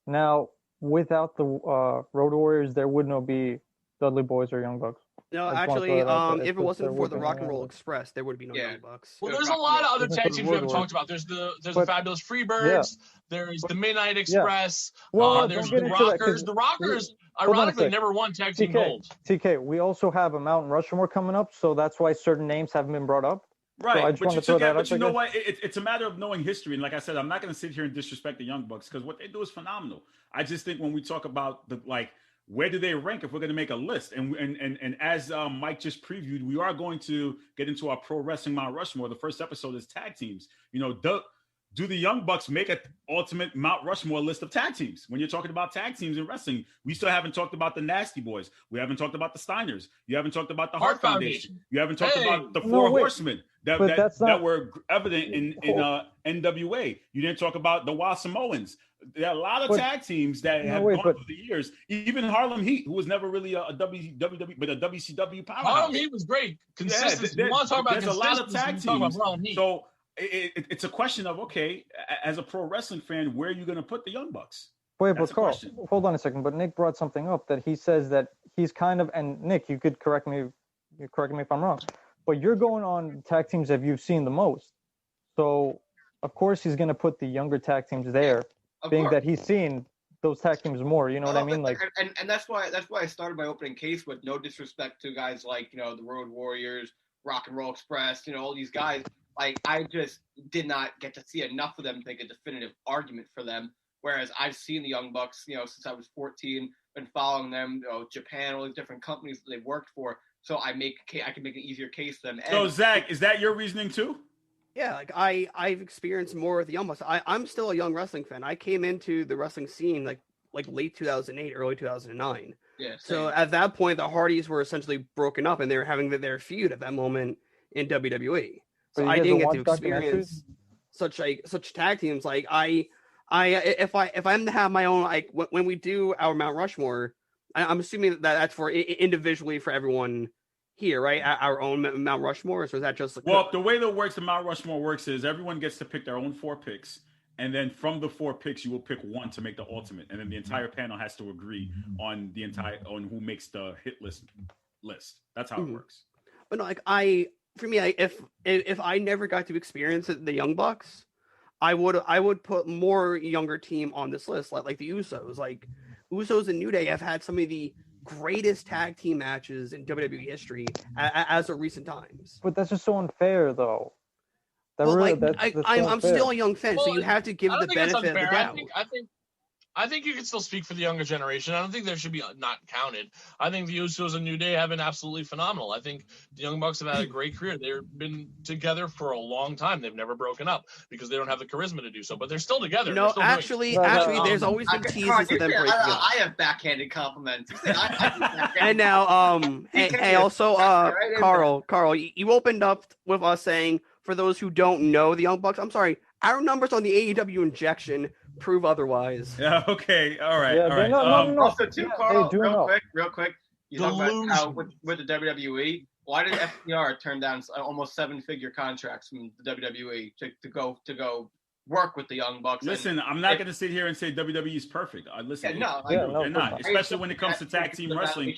[SPEAKER 15] Now, without the Road Warriors, there would not be Dudley Boys or Young Bucks.
[SPEAKER 13] No,
[SPEAKER 15] I just wanna
[SPEAKER 13] actually,
[SPEAKER 15] throw that out there.
[SPEAKER 13] if it
[SPEAKER 15] If
[SPEAKER 13] wasn't
[SPEAKER 15] there
[SPEAKER 13] for
[SPEAKER 15] would
[SPEAKER 13] the
[SPEAKER 15] be no
[SPEAKER 13] Rock and
[SPEAKER 15] Young
[SPEAKER 13] Roll
[SPEAKER 15] Bucks.
[SPEAKER 13] Express, there would be no
[SPEAKER 14] Yeah.
[SPEAKER 13] Young Bucks.
[SPEAKER 12] Well, there's a lot of other
[SPEAKER 15] Wasn't
[SPEAKER 12] tag
[SPEAKER 15] for the
[SPEAKER 12] teams we haven't
[SPEAKER 15] Road
[SPEAKER 12] talked about. There's the
[SPEAKER 15] But-
[SPEAKER 12] Fabulous Freebirds. There's the Midnight
[SPEAKER 15] Yeah.
[SPEAKER 12] Express.
[SPEAKER 15] Well,
[SPEAKER 12] There's
[SPEAKER 15] don't get
[SPEAKER 12] the
[SPEAKER 15] into that, 'cause
[SPEAKER 12] Rockers. The Rockers,
[SPEAKER 15] hold on a
[SPEAKER 12] ironically,
[SPEAKER 15] sec.
[SPEAKER 12] never won tag team
[SPEAKER 15] TK,
[SPEAKER 12] gold.
[SPEAKER 15] TK, we also have a Mountain Rushmore coming up, so that's why certain names haven't been brought up.
[SPEAKER 2] Right,
[SPEAKER 15] So I just
[SPEAKER 2] but
[SPEAKER 15] want
[SPEAKER 2] you,
[SPEAKER 15] to throw that out
[SPEAKER 2] but you
[SPEAKER 15] there,
[SPEAKER 2] know
[SPEAKER 15] guys.
[SPEAKER 2] what? It's a matter of knowing history, and like I said, I'm not going to sit here and disrespect the Young Bucks because what they do is phenomenal. I just think when we talk about the where do they rank if we're going to make a list, and as Mike just previewed, we are going to get into our pro wrestling Mount Rushmore. The first episode is tag teams. You know, do the Young Bucks make an ultimate Mount Rushmore list of tag teams? When you're talking about tag teams in wrestling, we still haven't talked about the Nasty Boys. We haven't talked about the Steiners. You haven't talked about the Hart Foundation. You haven't talked about the Four Horsemen that were evident in NWA. You didn't talk about the Wild Samoans. There are a lot of tag teams that have gone through the years. Even Harlem Heat, who was never really a WWE, but a WCW powerhouse.
[SPEAKER 12] Harlem Heat was great. Consistency.
[SPEAKER 2] Yeah,
[SPEAKER 12] you want to talk about
[SPEAKER 2] there's a lot of tag
[SPEAKER 12] consistency, talk about
[SPEAKER 2] teams.
[SPEAKER 12] Harlem Heat.
[SPEAKER 2] So it's a question of, okay, as a pro wrestling fan, where are you going to put the Young Bucks?
[SPEAKER 15] Wait,
[SPEAKER 2] That's
[SPEAKER 15] but
[SPEAKER 2] a
[SPEAKER 15] Carl,
[SPEAKER 2] question.
[SPEAKER 15] hold on a second. But Nick brought something up that he says that he's kind of, and Nick, you could correct me. You correct me if I'm wrong, but you're going on tag teams that you've seen the most. So of course he's going to put the younger tag teams there, being that he's seen those tag teams more. You know what I mean? Like,
[SPEAKER 14] and that's why I started my opening case with no disrespect to guys like the Road Warriors, Rock and Roll Express, all these guys. Like, I just did not get to see enough of them to make a definitive argument for them. Whereas I've seen the Young Bucks, since I was 14, been following them, Japan, all these different companies that they've worked for. So I can make an easier case for them.
[SPEAKER 2] So Zach, is that your reasoning too?
[SPEAKER 13] Yeah, like I've experienced more with the Young Bucks. I'm still a young wrestling fan. I came into the wrestling scene like late 2008, early 2009.
[SPEAKER 14] Yeah.
[SPEAKER 13] So at that point, the Hardys were essentially broken up, and they were having their feud at that moment in WWE. So I didn't get to experience such tag teams. Like if I'm to have my own, like when we do our Mount Rushmore, I'm assuming that that's for individually for everyone here, right? Our own Mount Rushmore. So is that just
[SPEAKER 2] Well, the way that works, the Mount Rushmore works is everyone gets to pick their own 4 picks. And then from the 4 picks, you will pick one to make the ultimate. And then the entire panel has to agree on on who makes the hit list. That's how it works.
[SPEAKER 13] But no, for me, if I never got to experience the Young Bucks, I would put more younger team on this list, like the Usos. Like Usos and New Day have had some of the greatest tag team matches in WWE history as of recent times.
[SPEAKER 15] but that's just so unfair, though.
[SPEAKER 13] I'm still a young fan, so you have to give
[SPEAKER 12] I
[SPEAKER 13] the
[SPEAKER 12] don't think it's
[SPEAKER 13] benefit of the
[SPEAKER 12] unfair.
[SPEAKER 13] doubt.
[SPEAKER 12] I think you can still speak for the younger generation. I don't think there should be not counted. I think the Usos and New Day have been absolutely phenomenal. I think the Young Bucks have had a great career. They've been together for a long time. They've never broken up because they don't have the charisma to do so. But they're still together.
[SPEAKER 13] No,
[SPEAKER 12] They're still doing
[SPEAKER 13] actually,
[SPEAKER 12] it.
[SPEAKER 13] there's always been teases of them breaking up.
[SPEAKER 14] I have backhanded compliments.
[SPEAKER 13] And now, hey, also, Carl, you opened up with us saying, for those who don't know the Young Bucks, I'm sorry, our numbers on the AEW injection prove otherwise.
[SPEAKER 2] Yeah. Okay. All right.
[SPEAKER 15] Yeah,
[SPEAKER 2] all right.
[SPEAKER 15] no.
[SPEAKER 14] Also, too, Carl,
[SPEAKER 15] They do know.
[SPEAKER 14] real quick. You talk about how with the WWE, why did FTR turn down almost 7-figure contracts from the WWE to go work with the Young Bucks?
[SPEAKER 2] Listen, I'm not going to sit here and say WWE is perfect. Listen, they're not. Especially when it comes to tag team wrestling.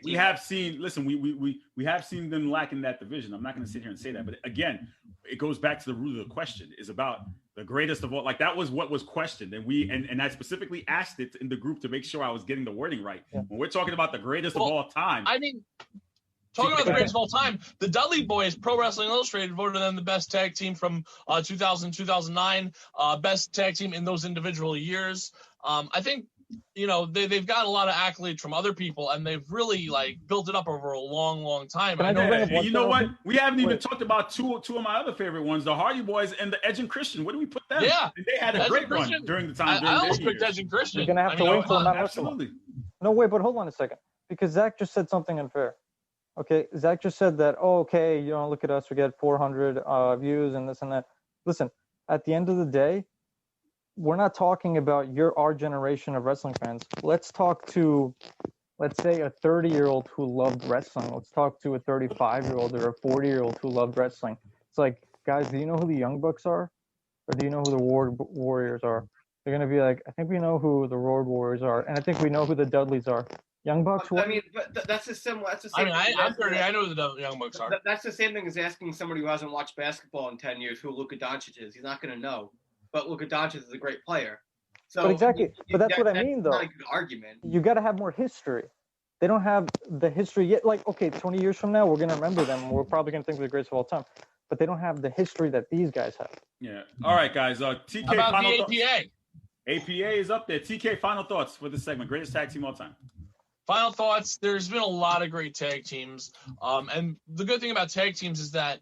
[SPEAKER 2] We have seen. Listen, we have seen them lack in that division. I'm not going to sit here and say that, but again, it goes back to the root of the question: is about the greatest of all. Like that was what was questioned, and I specifically asked it in the group to make sure I was getting the wording right. When we're talking about the greatest of all time,
[SPEAKER 12] I mean, talking about the greatest of all time, the Dudley Boys, Pro Wrestling Illustrated, voted them the best tag team from 2000, 2009, best tag team in those individual years. I think, they've got a lot of accolades from other people, and they've really built it up over a long, long time.
[SPEAKER 2] You know what? We haven't even talked about two of my other favorite ones, the Hardy Boys and the Edge and Christian. Where do we put them?
[SPEAKER 12] Yeah,
[SPEAKER 2] they had a
[SPEAKER 12] Edge
[SPEAKER 2] great run during the time.
[SPEAKER 12] I almost picked Edge and Christian.
[SPEAKER 15] You're gonna have to wait for Mount Rushmore.
[SPEAKER 2] Absolutely.
[SPEAKER 15] No, wait, but hold on a second, because Zach just said something unfair. Okay, Zach just said that. Oh, okay, look at us. We get 400 views and this and that. Listen, at the end of the day, we're not talking about our generation of wrestling fans. Let's talk to, let's say, a 30-year-old who loved wrestling. Let's talk to a 35-year-old or a 40-year-old who loved wrestling. It's like, guys, do you know who the Young Bucks are? Or do you know who the Road Warriors are? They're going to be like, I think we know who the Road Warriors are. And I think we know who the Dudleys are. Young Bucks.
[SPEAKER 14] I mean, but that's the similar. That's the same.
[SPEAKER 12] I'm 30. I know who the Young Bucks are.
[SPEAKER 14] That's the same thing as asking somebody who hasn't watched basketball in 10 years who Luka Doncic is. He's not going to know. But Luka Doncic is a great player. So
[SPEAKER 15] but exactly. But that's what I mean, though.
[SPEAKER 14] That's not a good argument.
[SPEAKER 15] You got to have more history. They don't have the history yet. Like, okay, 20 years from now, we're going to remember them. We're probably going to think they're the greatest of all time. But they don't have the history that these guys have.
[SPEAKER 2] Yeah. All right, guys. TK,
[SPEAKER 12] How about
[SPEAKER 2] final
[SPEAKER 12] the
[SPEAKER 2] thoughts?
[SPEAKER 12] APA?
[SPEAKER 2] APA is up there. TK, final thoughts for this segment. Greatest tag team all time.
[SPEAKER 12] Final thoughts. There's been a lot of great tag teams. And the good thing about tag teams is that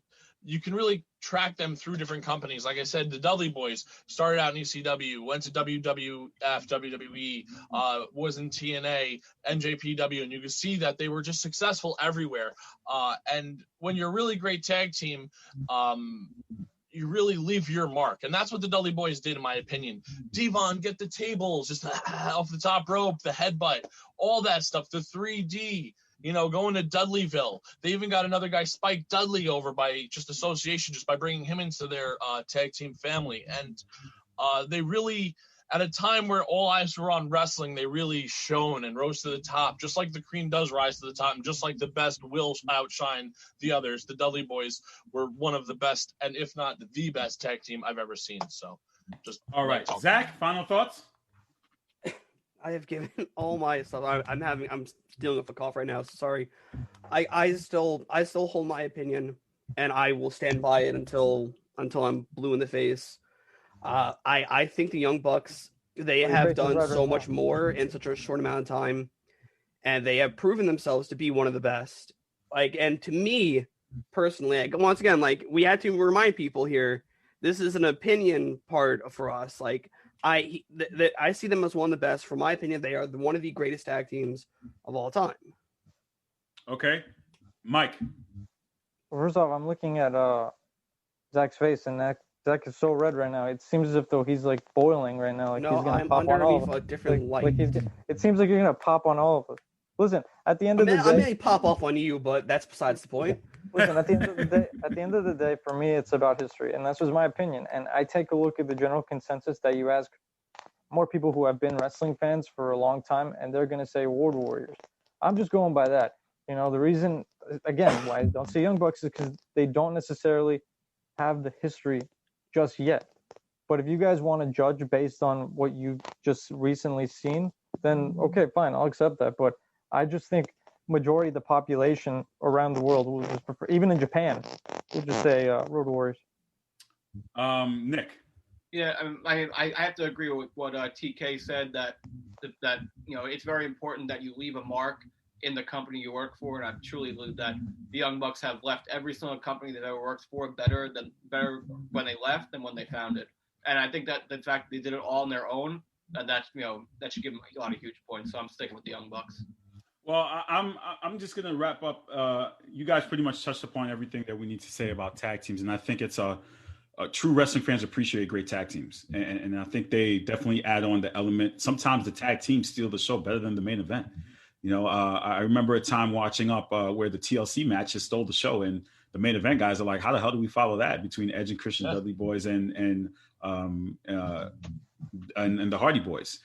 [SPEAKER 12] you can really track them through different companies. Like I said, the Dudley Boys started out in ECW, went to WWF, WWE, was in TNA, NJPW, and you can see that they were just successful everywhere. And when you're a really great tag team, you really leave your mark. And that's what the Dudley Boys did, in my opinion. Devon, get the tables, just off the top rope, the headbutt, all that stuff, the 3D, going to Dudleyville. They even got another guy, Spike Dudley, over by just association, just by bringing him into their tag team family. And they really, at a time where all eyes were on wrestling, they really shone and rose to the top, just like the Cream does rise to the top, and just like the best will outshine the others. The Dudley Boys were one of the best, and if not the best tag team I've ever seen. So just
[SPEAKER 2] all right. Zach, final thoughts?
[SPEAKER 13] I have given all my stuff. I'm dealing with a cough right now. So sorry. I still hold my opinion, and I will stand by it until I'm blue in the face. I think the Young Bucks, they have done so much more in such a short amount of time, and they have proven themselves to be one of the best. And to me personally, once again, we had to remind people here, this is an opinion part for us. I see them as one of the best. For my opinion, they are one of the greatest tag teams of all time.
[SPEAKER 2] Okay. Mike.
[SPEAKER 15] First off, I'm looking at Zach's face, and Zach is so red right now. It seems as if though he's boiling right now.
[SPEAKER 13] No,
[SPEAKER 15] he's gonna
[SPEAKER 13] I'm
[SPEAKER 15] pop on all of us.
[SPEAKER 13] underneath a different light.
[SPEAKER 15] It seems like you're gonna pop on all of us. Listen, at the end of the day,
[SPEAKER 13] I may pop off on you, but that's besides the point.
[SPEAKER 15] Listen, at the end of the day, for me, it's about history, and that's just my opinion. And I take a look at the general consensus that you ask more people who have been wrestling fans for a long time, and they're going to say Road Warriors. I'm just going by that. The reason, again, why I don't see Young Bucks is because they don't necessarily have the history just yet. But if you guys want to judge based on what you've just recently seen, then okay, fine, I'll accept that. But I just think majority of the population around the world will just prefer, even in Japan, will just say Road Warriors.
[SPEAKER 2] Nick.
[SPEAKER 14] Yeah, I have to agree with what TK said, that it's very important that you leave a mark in the company you work for, and I truly believe that the Young Bucks have left every single company they've ever worked for better when they left than when they found it. And I think that the fact they did it all on their own, that should give them a lot of huge points. So I'm sticking with the Young Bucks.
[SPEAKER 2] Well, I'm just gonna wrap up. You guys pretty much touched upon everything that we need to say about tag teams, and I think it's true wrestling fans appreciate great tag teams, and I think they definitely add on the element. Sometimes the tag teams steal the show better than the main event. I remember a time watching up where the TLC matches stole the show, and the main event guys are like, "How the hell do we follow that?" Between Edge and Christian Dudley Boys and the Hardy Boys.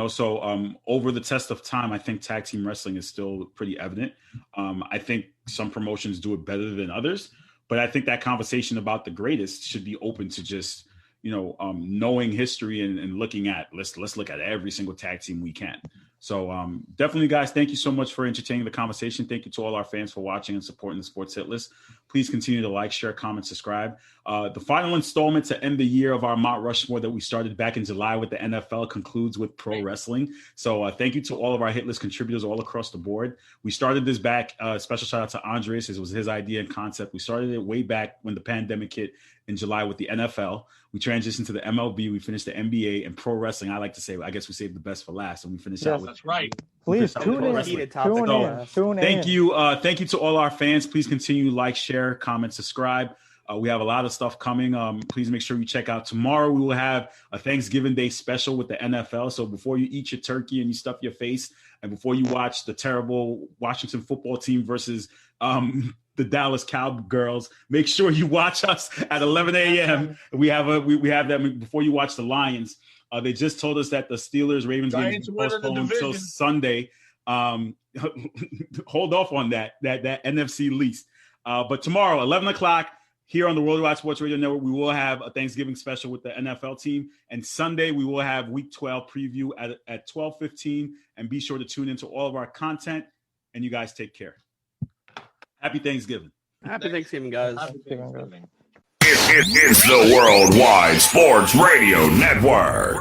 [SPEAKER 2] So over the test of time, I think tag team wrestling is still pretty evident. I think some promotions do it better than others. But I think that conversation about the greatest should be open to just, knowing history and looking at, let's look at every single tag team we can. So definitely, guys, thank you so much for entertaining the conversation. Thank you to all our fans for watching and supporting the Sports Hit List. Please continue to like, share, comment, subscribe. The final installment to end the year of our Mount Rushmore that we started back in July with the NFL concludes with pro wrestling. So thank you to all of our Hit List contributors all across the board. We started this back, special shout out to Andres. It was his idea and concept. We started it way back when the pandemic hit in July with the NFL. We transitioned to the MLB. We finished the NBA and pro wrestling. I like to say, I guess we saved the best for last, and we finished out with.
[SPEAKER 12] That's right.
[SPEAKER 15] Please tune in.
[SPEAKER 2] Thank you to all our fans. Please continue like, share, comment, subscribe. We have a lot of stuff coming. Please make sure you check out tomorrow. We will have a Thanksgiving Day special with the NFL. So before you eat your turkey and you stuff your face, and before you watch the terrible Washington football team versus the Dallas Cowgirls, make sure you watch us at 11 a.m. We have that before you watch the Lions. They just told us that the Steelers-Ravens game is postponed until Sunday. Hold off on that NFC least. But tomorrow, 11 o'clock, here on the Worldwide Sports Radio Network, we will have a Thanksgiving special with the NFL team. And Sunday, we will have Week 12 preview at 12:15. And be sure to tune into all of our content. And you guys take care. Happy Thanksgiving.
[SPEAKER 13] Happy Thanksgiving, guys.
[SPEAKER 1] It's the Worldwide Sports Radio Network.